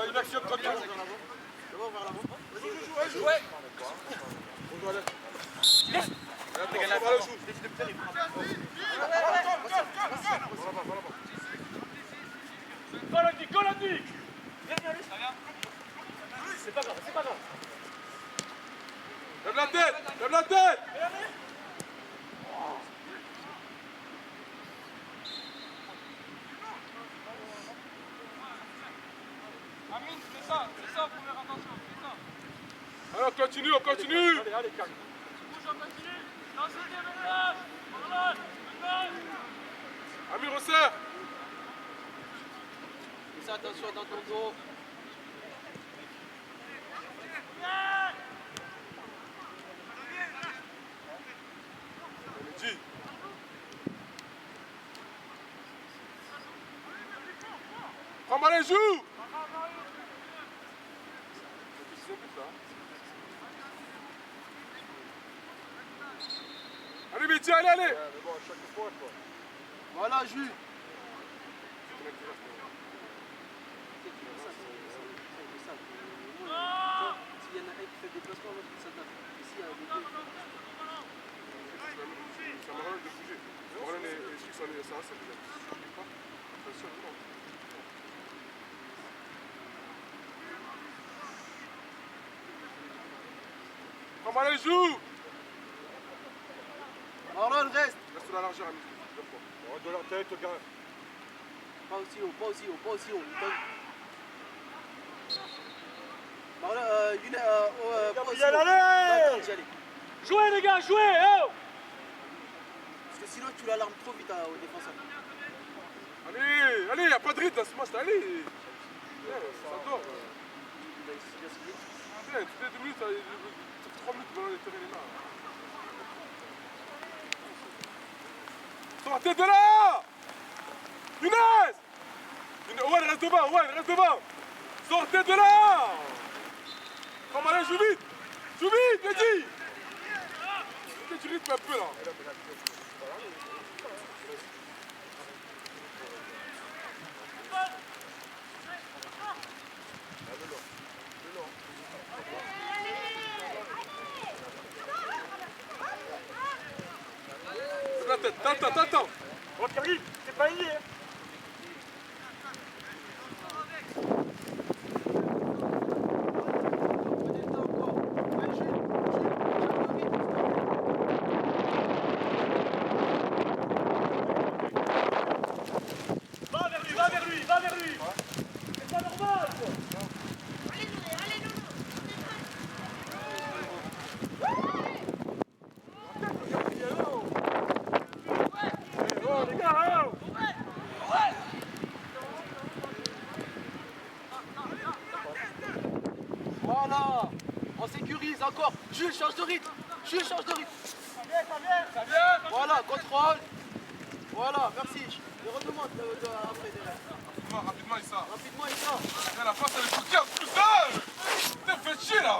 une action contre l'autre. D'abord vers l'avant. Vas-y, joue. On doit aller. Colandi. C'est pas grave. Lève la tête. Amine, c'est ça, première attention, c'est ça. Alors, on continue. Allez, Karim. Bouge, on continue. Lancez des ménages. Amine, resserre. Fais attention dans ton dos. Dis. Prends-moi les joues. Allez, Betty, allez. Mais bon, à chaque fois, quoi. Voilà, Jules. S'il y en a un qui fait des déplacements, l'autre qui s'attaque. Ici, il y a les deux. Ça m'arrange de bouger. Voilà les trucs, ça c'est bien. Attention, non. Prends-moi les joues. Marlon, reste. Reste sur la largeur, Amine. De la tête, gars. Pas aussi haut, pas aussi haut, pas aussi haut. Il donne. Marlon, pas aussi Gabriel, haut. allez! Attends, j'y allais. Jouez les gars, jouez, oh! Parce que sinon tu l'alarmes trop vite au défenseur. Allez, allez, y a pas de rythme dans ce match, allez. Ça dort. Toutes les 2 minutes, 3 minutes pour les terrain là. Sortez de là! Younes! Ouais, reste devant, ouais, reste devant! Sortez de là! Comme allez, joue vite! Joue vite, Mehdi! Tu rythmes un peu là. La tête, t'attends. Oh, Karim, c'est pas lié. Hein. Va vers lui, va vers lui! C'est pas normal, quoi! Oh, les gars, oh! Voilà. On sécurise encore. Jules, change de rythme. Jules, change de rythme. Ça vient. Voilà, contrôle. Voilà, merci. Je redemande après derrière. Rapidement, Issa. Rapidement, il sort. Viens, la passe, elle est coquille, tout seul. Putain, faites chier là.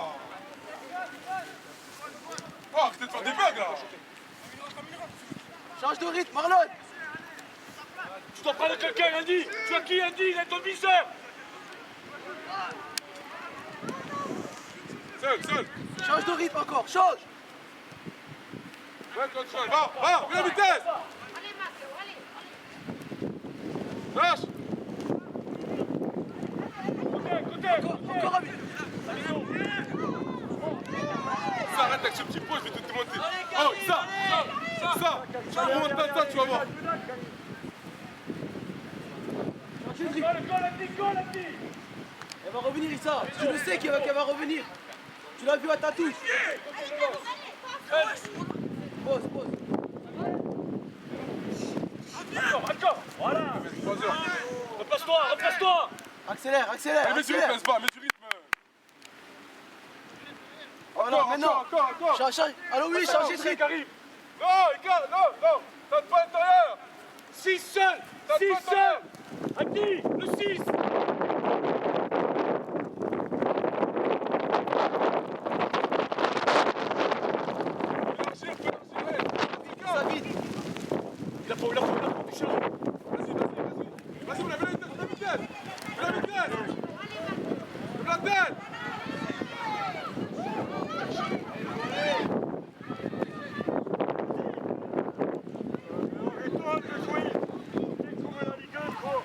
Oh, arrêtez de faire des bugs là. Change de rythme, Marlon. Tu dois prendre quelqu'un, Andy! Tu as qui, Andy? Il est ton viseur! Seul. Change de rythme encore. Change. Ouais, contrôle. Va, viens, vitesse. Lâche. Encore un but. Ça, arrête avec ce petit pot, je vais te monter. Oh, ça. Tu vas remonter ça, tu vas voir. Change de rythme. Elle va revenir, Issa. Tu le sais qu'elle va revenir. Tu l'as vu à ta touche. Pause. Encore! Voilà! Replace-toi! Accélère. Mais du rythme, pas, mais du rythme. Voilà, maintenant. Encore. Change. Allô, oui, changez de rythme. Non, regarde, non. T'as pas à l'intérieur. 6 seul! Andy! Le 6! Ça vite. Il a pas touché l'eau! Vas-y, vous l'avez la vitesse. La tête. Et toi, de jouer. J'ai trouvé la Ligue 1, gros.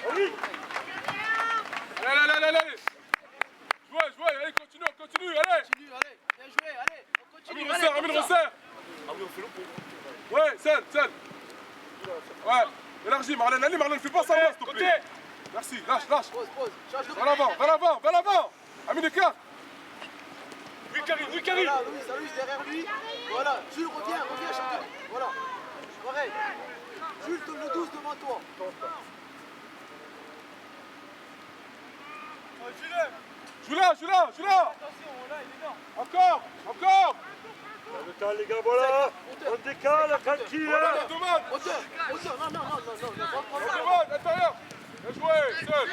Oh oui. Allez. Jouez, allez, continue, allez. Continue, allez. Bien joué, allez. On continue. Amine resserre. Ah oui, on fait l'eau pour... Ouais, seul. Ouais, élargis, Marlène, fais pas ça, s'il te plaît. Merci, lâche. Pause. Change de Va l'avant. Amine, écart. Oui, Karim! Voilà, Louis derrière lui. Voilà, Jules, reviens, champion. Voilà. Pareil. Jules, le 12 devant toi. Joue là. Encore. Le temps, les gars, voilà. On décale, tranquille. On demande. Hauteur. Non. On demande, intérieur. Bien joué, seul.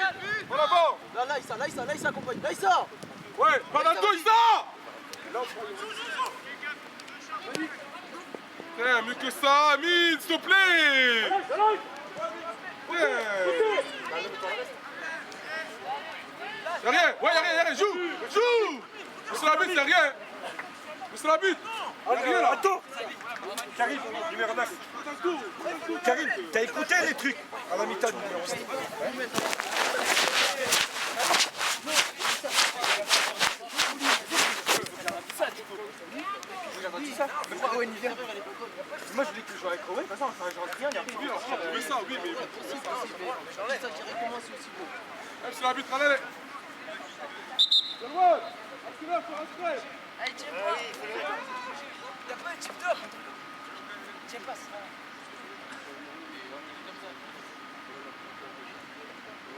En avant. Là, Issa, accompagne. Là, Issa. Ouais, Bernardo, il sort. Tiens, mieux que ça, Amine, s'il te plaît. Y'a rien, joue. Monsieur la but, y'a rien. Monsieur la but. Rien là. Attends. Karim, numéro 9. Karim, t'as écouté les trucs à la mi-temps numéro 9. Moi je voulais que je joue avec Owen, de toute façon, je rentre rien, il y a Oui, on va trouver ça, oui, mais... possible, mais ça qui recommence aussi beau. Même si l'arbitre, allez. Delwan, accélère, faut accélérer. Allez, tiens pas. Il y a pas de chip top. Tiens pas.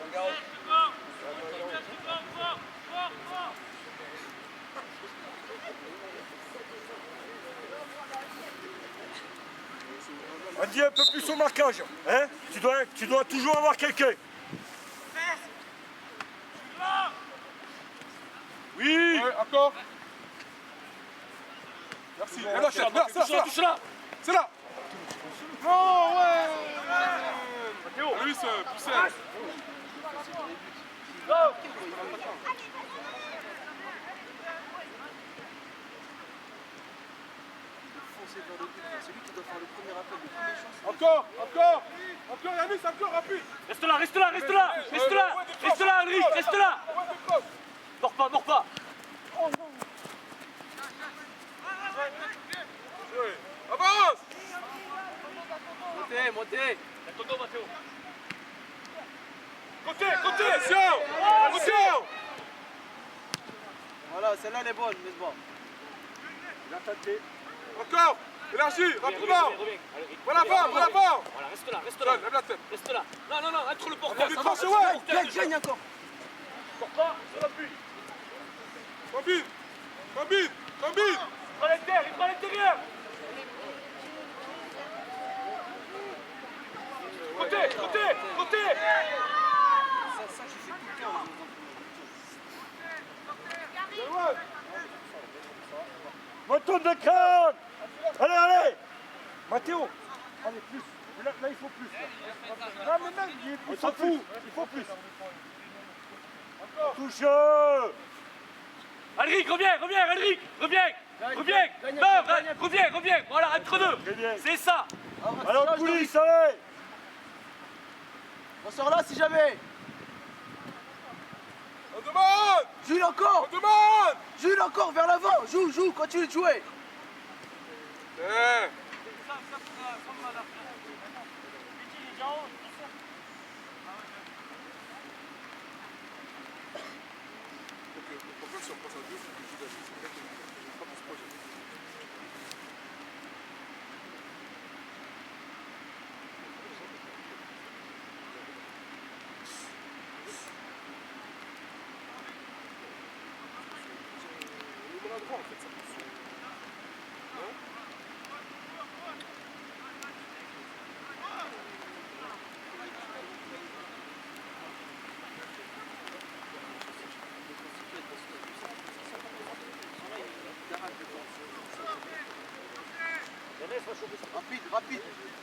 Regarde. Andy, un peu plus au marquage. Hein, tu dois toujours avoir quelqu'un. Oui. Ouais, encore. Merci. Et là, c'est là, c'est là. C'est là. Non, ouais. Luis, poussez. C'est lui qui doit faire le premier appel, le premier chance. Encore, Yanis, encore, rapide. Reste là, reste là, reste là, reste là, reste là, Henrik, reste là. Mors pas, mors pas. Avance. Montez, montez. T'as ton dos, Mathéo. Côté, attention. Voilà, celle-là elle est bonne, mais bon. Il a tenté. Encore, élargie, rapidement. Reviens. Allez, Voilà, va. Voilà, reste là, reste là. Lève la tête. Reste là. Non, entre le porteur. Des tranches, ouais. Gagne encore. Sors pas, sur l'appui. Combine. Il prend l'intérieur. Côté. Ça j'ai fait tout le temps. Moto de crâne. Allez. Mathéo. Allez, plus. Là, il faut plus. Non, mais même, il s'en fout. Il faut plus. Touche. Henrik, reviens. Reviens. Voilà, entre deux. Très bien. C'est ça. Alors, coulisses, allez. On sort là si jamais. On demande. Jules encore. Jules encore vers l'avant. Joue, continue de jouer.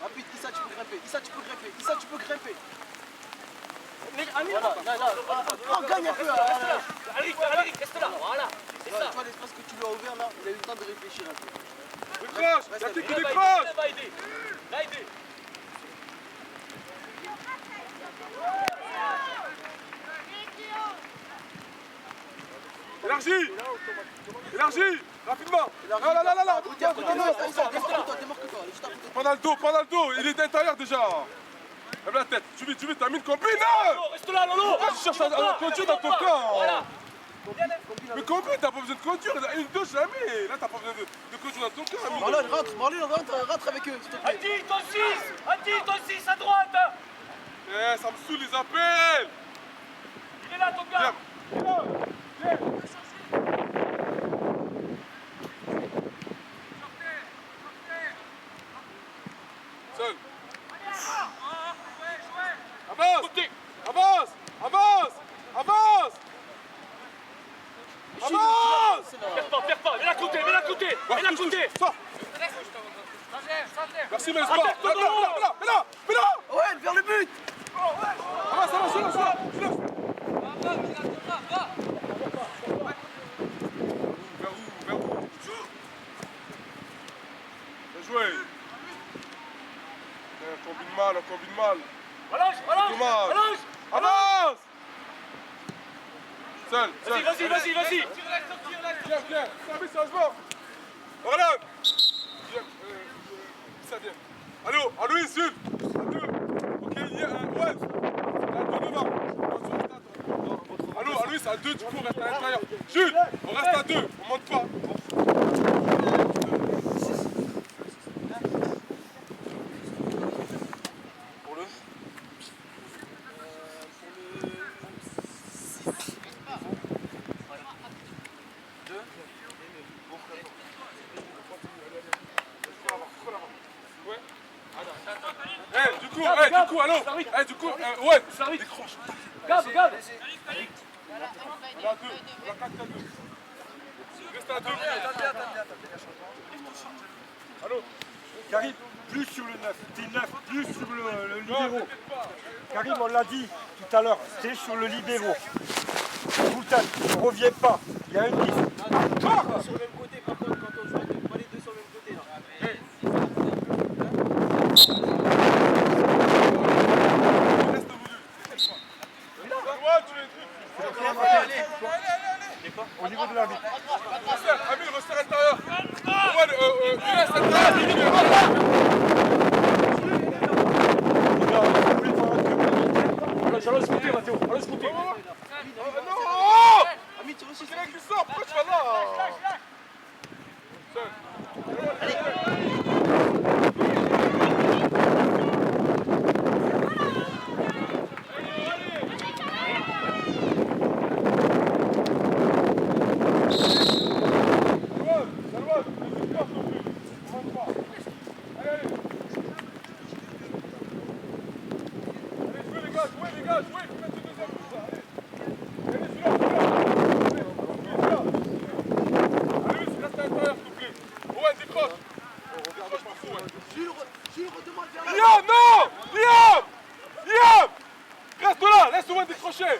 Rapide, Issa tu peux grimper. Voilà, là. Oh, gagne un peu. Henrik, reste là. Voilà. C'est ça. Toi l'espace que tu lui as ouvert là, il a eu le temps de réfléchir un peu. Décroche. La tête qui Là, décroche. va aider. Élargie. Rapidement. Là. Démarque-toi. Pendant le dos. Il est d'intérieur déjà. Lève la tête. Tu vite, t'as mis une combine. Reste là, Lolo. Pourquoi tu cherches à conduire dans ton camp? Voilà. Mais combien t'as pas besoin de conduire? Une, deux, jamais. Là, t'as pas besoin de conduire dans ton camp. Marlon, rentre avec eux, s'il te plaît. Andy, ton 6 à droite. Eh, ça me saoule les appels. Il est là, ton gars. Viens. Seul. Avance. Perds pas. Mets la côté. Sors. Merci, mais sport. Mets là. Ouais, vers le but. Avance, je lance. Vers où? Bien joué. On combine mal. Relâche. Avance. Seul. Vas-y. Viens. Service, sérieusement. Voilà. Viens. Ça vient. On monte pas. Pour le Du coup, allô. Du coup, ouais, décroche. Garde, garde. On a 2, on a 4 à 2. Reste à 2. Allô. Karim, plus sur le 9. T'es 9, plus sur le libéro. Karim, on l'a dit tout à l'heure, t'es sur le libéro. Tout le temps, ne reviens pas. Il y a une liste. sur le même côté, par contre, quand on joue, on pas les deux sur le même côté là. Reste au milieu. Ouais, tu es allez. Au niveau de la vie. Resserre, Amine, resserre intérieur. Ouais, il reste intérieur. Allons se côté, Mathéo. Allons se côté. Non! Amine, tu aussi. C'est là qui sort, pourquoi tu vas là? Liam, non! Liam! Liam! Reste là, laisse Owen décrocher.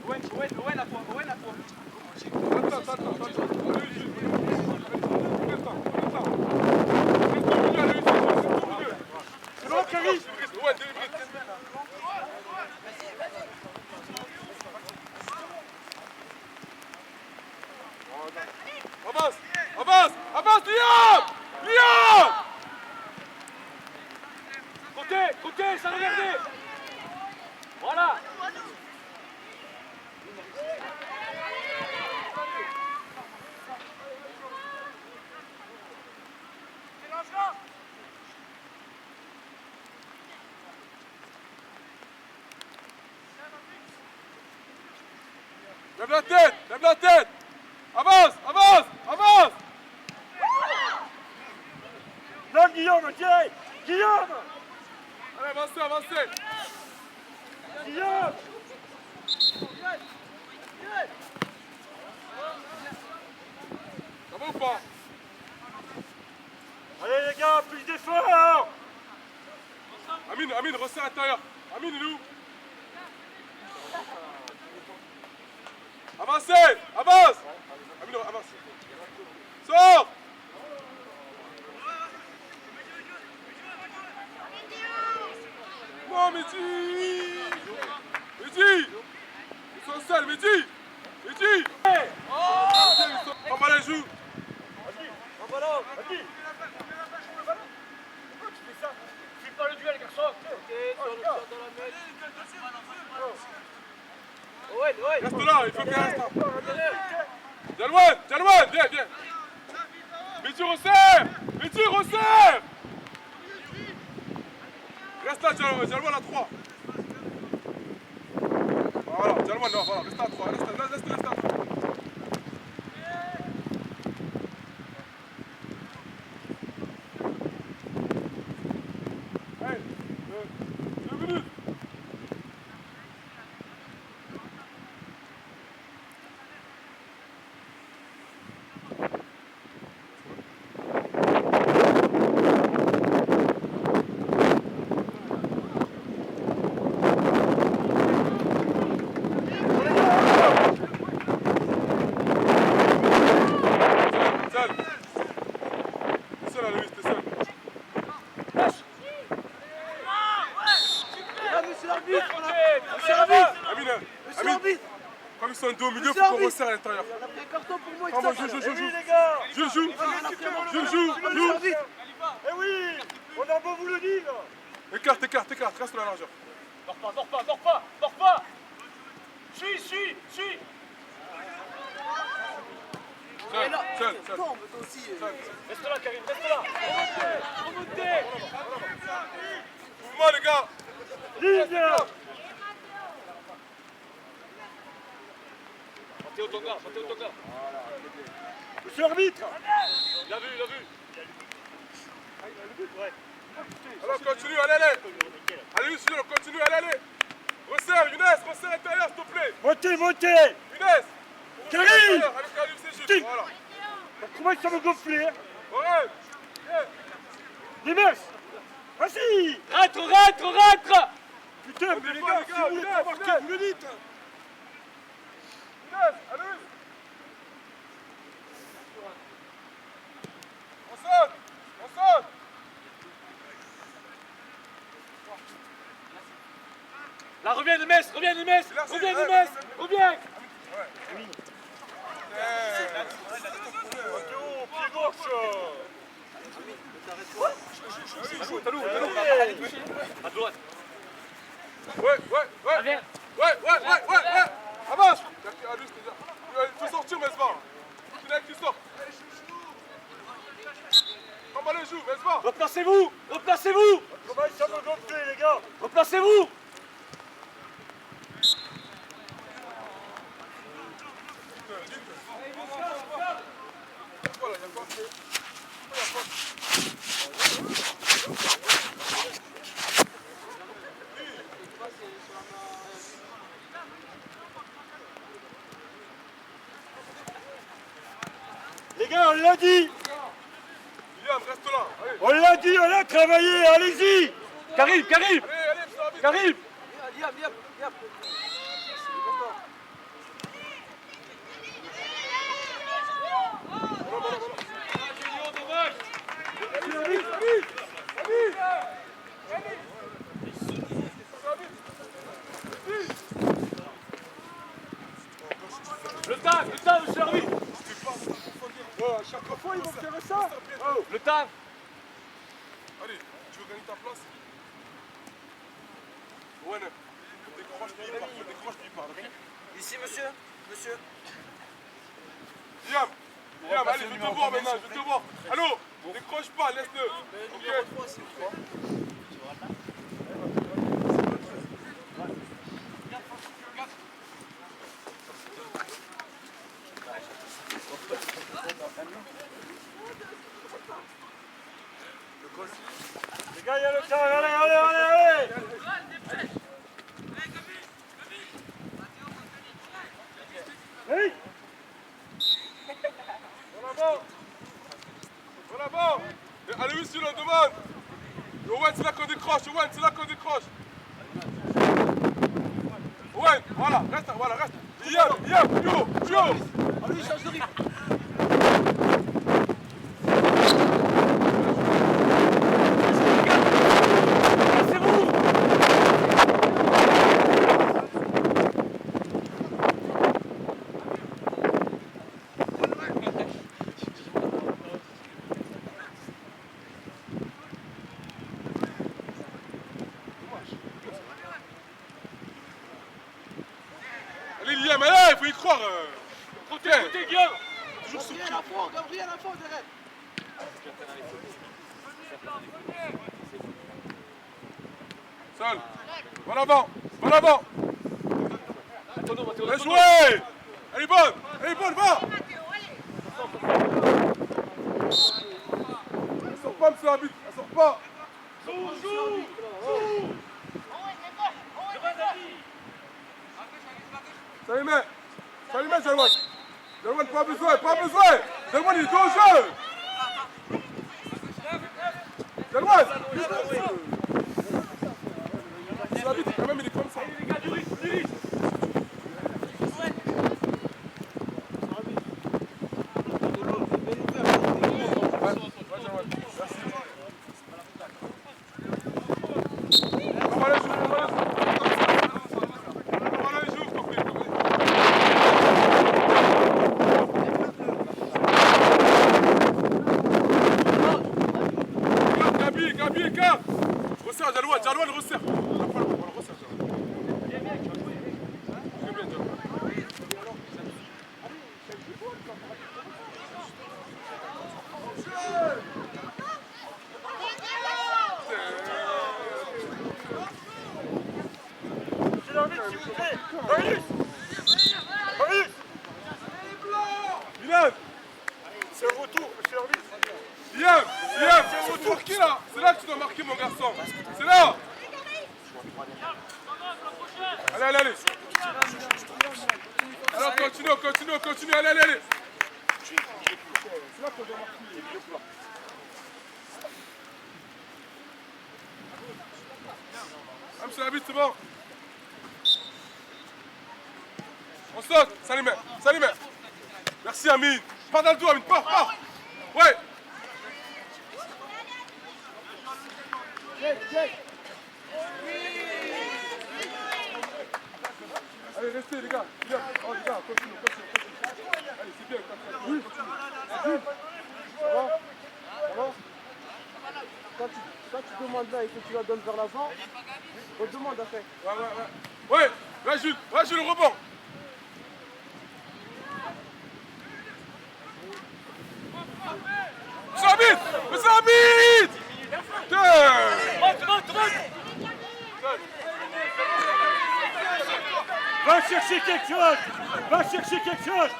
Owen à toi. Attends. C'est bon, Karim? Ouais, délivré. Avance, Liam! Côté, ça regardez. Voilà. Lève la tête! Avance! Non, Guillaume, tiens! Guillaume! Allez, avancez! Guillaume! Ça va ou pas? Allez les gars, plus d'efforts! Amine, resserre intérieur. Amine, il est où? Avancez! Avance! Amine, avance. Sors! Non, Mehdi! Ils sont seuls, Mehdi! On va la jouer. Vas-y! Pourquoi tu fais ça? C'est pas le duel, garçon. Owen. Reste là, il faut qu'il reste là. Jalouane, viens. Mehdi, resserre! Reste là, Jalouane à 3. Voilà, Jalouane, voilà, reste à 3. Reste à 3. Hey, 2 minutes. Comme ils sont deux au milieu, il faut qu'on resserre à l'intérieur. On a pris un carton pour moi. Moi, je joue. Oui les gars! Je joue. Eh oui! On a beau vous le dire! Écarte, reste dans la largeur. Dors pas. Suis. Seul. Tombe toi aussi. Reste là, Karim, reste là. Remontez. Mouvement, les gars. Ligne. Partez au tonga, partez au tonga. Monsieur l'arbitre. Il a vu. Alors continue, allez. Allez, Lucien, continue, allez. Resserre, Younes, resserre intérieur, s'il te plaît. Montez. Younes. Karim. Avec Karim, c'est juste. Stick. Voilà. Comment ça me gonfler? Ouais. Dimas. Vas-y. Rentre. Putain, mais les gars, si vous voulez pas marquer, vous le dites. Younes, allez. On saute. Là, reviens, Nemes. Reviens. Pied gauche. Talou. À droite. Ouais. Viens. Ouais. Avance. Il faut sortir, Mesva. Tu sors. Comment les joue, Mesva? Replacez-vous. Comment ça me gonfler, les gars? Replacez-vous. Les gars, on l'a dit. William, reste là. Allez. On l'a dit, on a travaillé. Allez-y. Karim. Allez, Karim. Viens. Le temps, monsieur l'arbitre. À chaque fois, ils vont faire ça. Le temps. Allez, tu veux gagner ta place? Ouais, décroche, puis il part. Ici, monsieur. Liam, allez, je vais te voir maintenant, Allô, décroche pas, laisse-le. Ok. Les gars, il y a le temps. Allez. Oui. En avant. Allez, oui, si on demande. Owen, c'est là qu'on décroche. Owen, voilà, reste. Liam, Pio. Allez, change de rythme. Allez, Liam, allez, il faut y croire. Côté, Guillaume. Toujours surpris. Gabriel à fond, derrière. Seul. En avant. Bien joué. Elle est bonne, va. Elle sort pas, monsieur l'arbitre, elle sort pas. Joue. Ça lui met, Jalwan. Jalwan, pas besoin. Jalwan, il est au jeu. Jalwan. Monsieur l'arbitre, quand même, il est comme ça. Les gars, du rythme. Resserre, Jalwan, resserre. c'est un retour, monsieur l'arbitre. Yam, c'est un retour qui là? C'est là que tu dois marquer mon garçon. C'est là. Allez. Alors continue, allez. C'est là qu'on doit marquer. Ah, monsieur l'arbitre, c'est bon. On saute, Salimé. Merci Amine. Pars dans le dos, Amine, pars. Ouais. Allez, restez les gars. Oh les gars, continue. Allez, c'est bien, continue. Ça va? Quand tu demandes là et que tu la donnes vers l'avant, on demande à faire. Ouais, va Jules, le rebond. Monsieur Hamid. Va chercher quelque chose.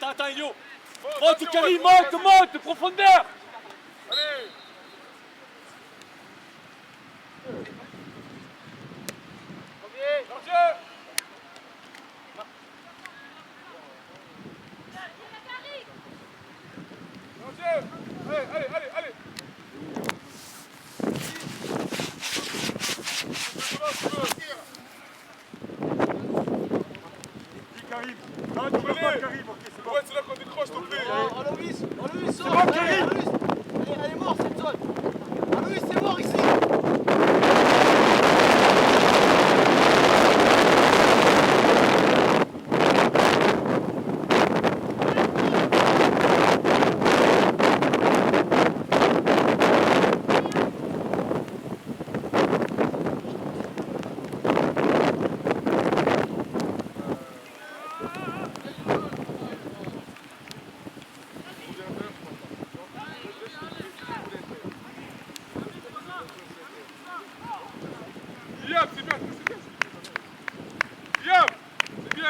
Attends, Elio. Monte, Karim, monte, de profondeur. Allez. Allez. Dis Karim. Non, tu peux pas Karim, ok, c'est bon. Ouais, c'est là qu'on décroche, s'il te plaît. Aloïs, C'est bon, Karim. elle est morte cette zone. Aloïs, c'est mort ici.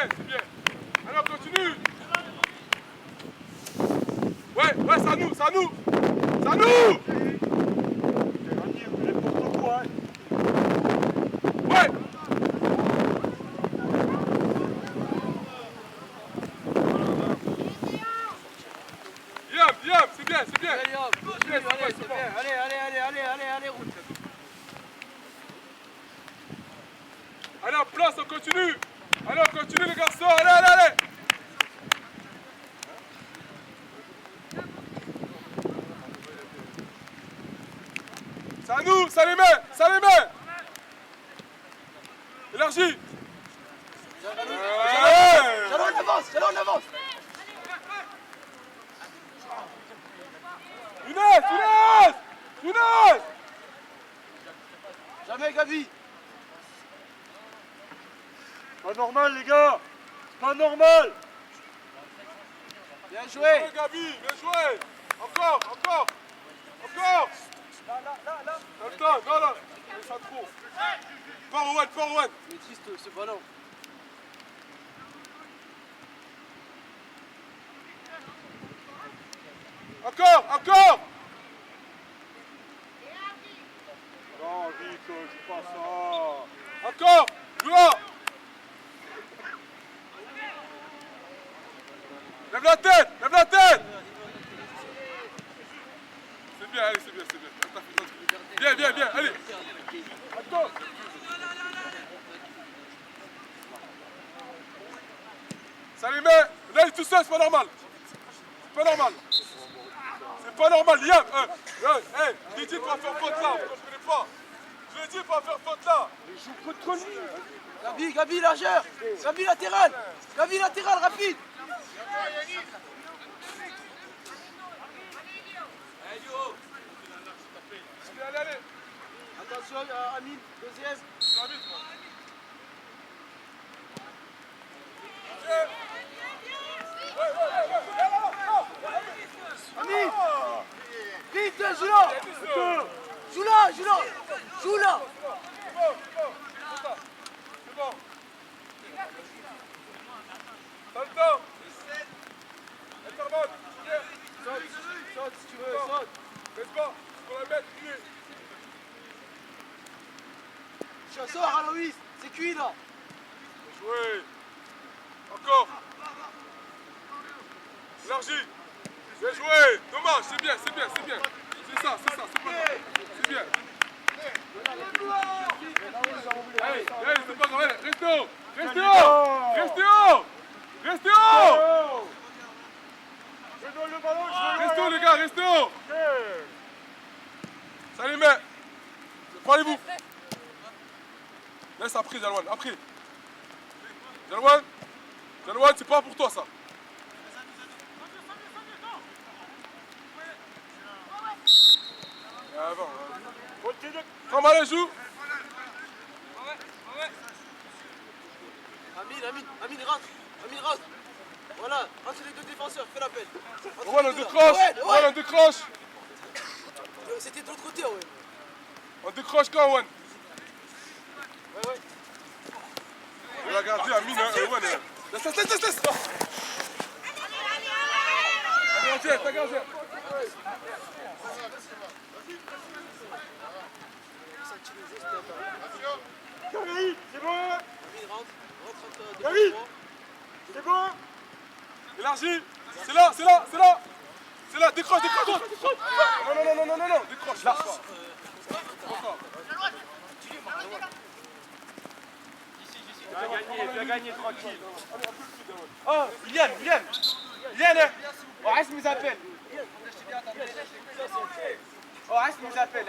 C'est bien. Alors continue. Ouais, ça nous. Ouais. Yam, c'est bien. Allez, route. Allez, en place, on continue. Allez, on continue les garçons. Allez. Ça les met. Élargie. Jalon, on avance. Younes. Jamais, Gabi. Pas normal, les gars. Pas normal. Bien joué. Ouais, Gabi, bien joué. Encore. Là. Dans le temps, non. C'est ça trop. Fort Owen. Il est triste ce ballon. Encore, encore. Non, vite, c'est pas ça. Encore. Joue-là. Lève la tête, lève la tête. C'est bien, allez, c'est bien, c'est bien. Bien, bien, bien, allez. Attends. Ça les met. Là, il est tout seul, c'est pas normal. C'est pas normal. C'est pas normal, Liam. Hey, je l'ai dit, pas faire faute là. Moi, je connais pas. Je l'ai dit, pas faire faute là. Il joue contre lui. Gabi, largeur. Gabi latéral. Gabi latéral, rapide. Allez, allez. Attention, Amine, deuxième. Amine, vite, joue là. Joue là. C'est bon. T'as le temps. Intervalle. Saute si tu veux, saute. Laisse pas. Pour la mettre, crier. Chasseur à Loïs, c'est cuit là. Joué. Encore. Élargi. Bien joué. Dommage, c'est bien. C'est ça, c'est pas grave. C'est bien. Allez, c'est pas grave. Allez, restez haut. Restez haut. Je donne le ballon, Restez haut, les gars, restez haut. Ça les met. Parlez-vous. Laisse après, Jalwan, après. Jalwan, c'est pas pour toi ça. Avant. Continue. Comme allez, joue. Amine, rentre. Voilà, entre les deux défenseurs, fais l'appel. Ouais, on décroche. C'était de l'autre côté, ouais. On décroche quand, Owen. Ouais. Il a gardé Amine, Owen. Laisse. T'as gardé. Gary, c'est bon. Amine, rentre Gary, c'est bon. Élargi. C'est là. Décroche. Non. Décroche. Là. Tu as gagné tranquille. Oh, Liam. Oh, reste mes appels. Reste mes appels.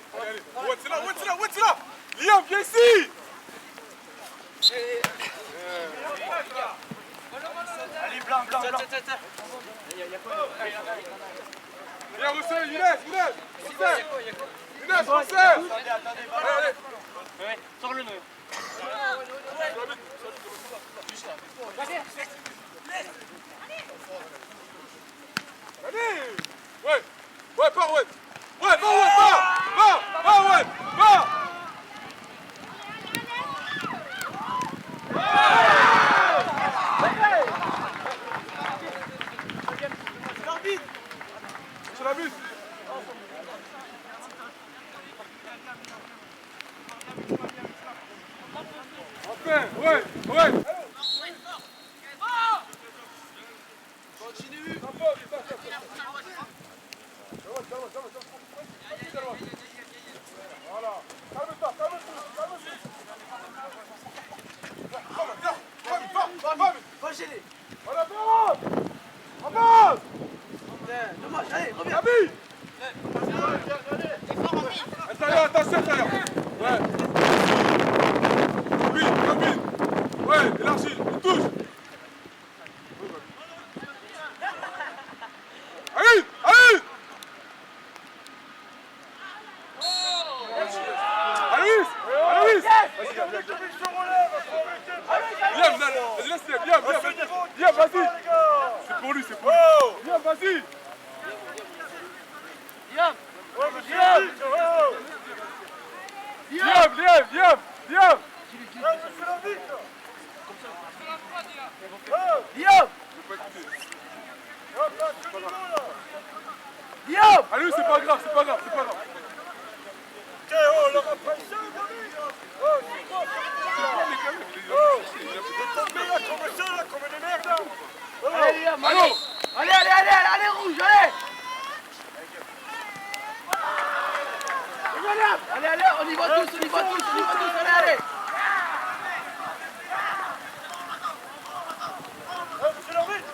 Allez. Owen, c'est là. Liam, viens ici. Allez, blanc. Viens, Roussel, Younes, Roussel. Allez. Sors le nœud. Allez. Ouais, pas Owen. Va. Sur la buse. Enfin, ouais. Continue. Voilà. Calme-toi. Va gêner. Voilà, avance. Dommage, allez, reviens. Gabi. Intérieur, attention, intérieur. Ouais. Oui, Gabi. Ouais, élargi, il touche. Allez. Aloïs. Viens, vas-y, laisse-le, viens, vas-y. C'est pour lui. Viens, vas-y. Viens. Allez, c'est pas grave. Théo, on leur a pas ça, mais là, comme ça, là, comme des merdes, là. Allez, Liam, Allô. allez, rouge, allez. Allez, on y va tous, allez. C'est l'arbitre.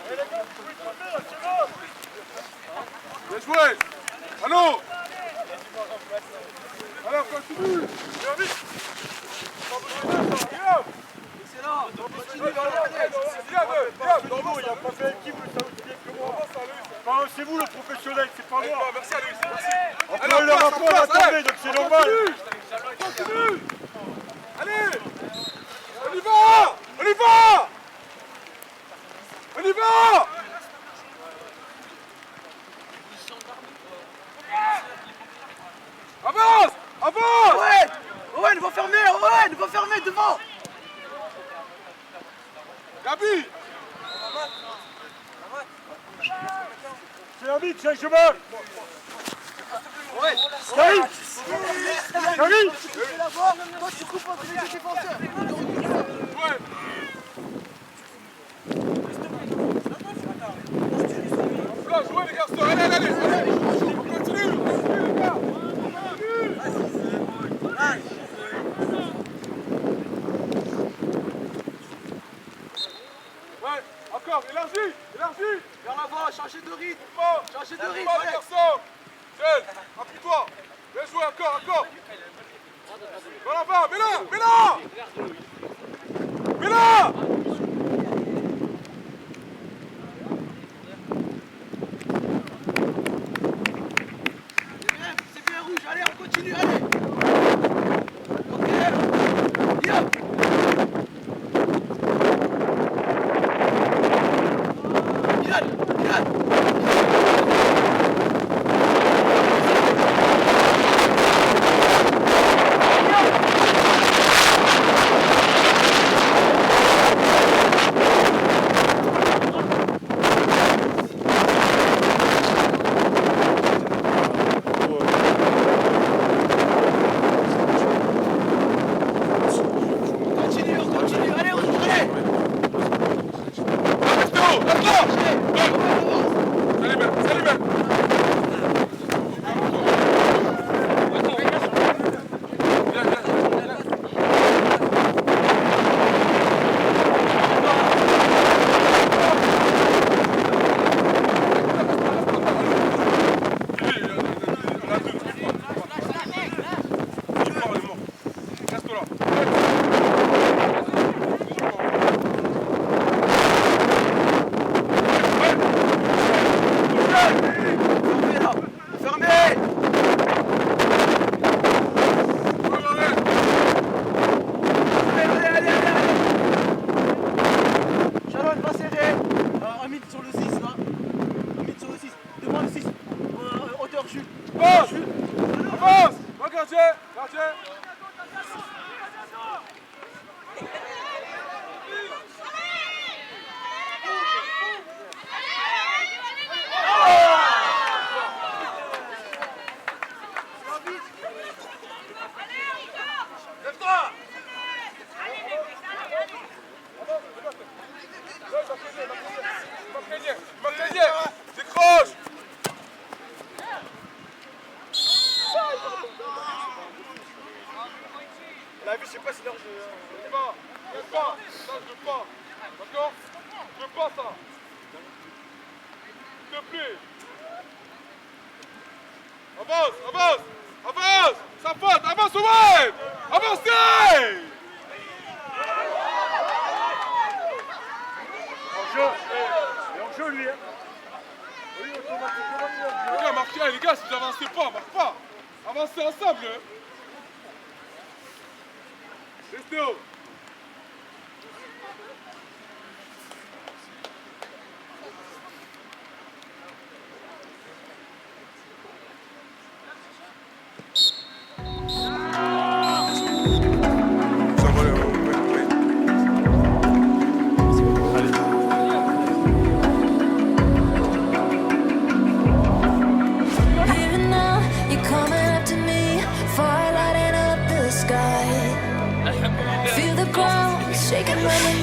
Eh, les gars, vous pouvez tomber, là, c'est bon. Bien joué. Allô. Alors, continue. Viens vite. Excellent. Continue, allez. Il n'a pas fait l'équipe, ça aussi bien que moi. Enfin, c'est vous le professionnel, c'est pas moi. Merci à lui. Après, le rapport a tombé, donc c'est normal. Continue. Allez. On y va. Avance. Owen, va fermer devant. Gabi. C'est l'arbitre, c'est un cheval. Salut. Tu la vois, toi tu coupes entre les deux défenseurs. Ouais. Là, jouez les garçons, allez. On continue les gars. Ouais, encore, élargie. Vers l'avant, changez de rythme. Changez de rythme, Les allez. garçons. Jeune, appuie-toi. Bien joué, encore. Dans l'avant, mets-la. C'est bien rouge, allez, on continue, allez. Ok. Liam. Milan. Continue, allez, rouge, allez. Salut, Ben. Avance. Va gardien. Lève-toi. Marquez-les. Décroche. La vie, je sais pas si c'est dangereux. Lève pas. Ça, je veux pas. D'accord? Je veux pas ça. S'il te plaît. Avance. Ça passe. Avance, ouais. Avancez. En jeu, lui. Hein. Oui, automatiquement, Les gars, marquez, les gars, si vous avancez pas, marque pas. Avancez ensemble. Restez haut. I'm running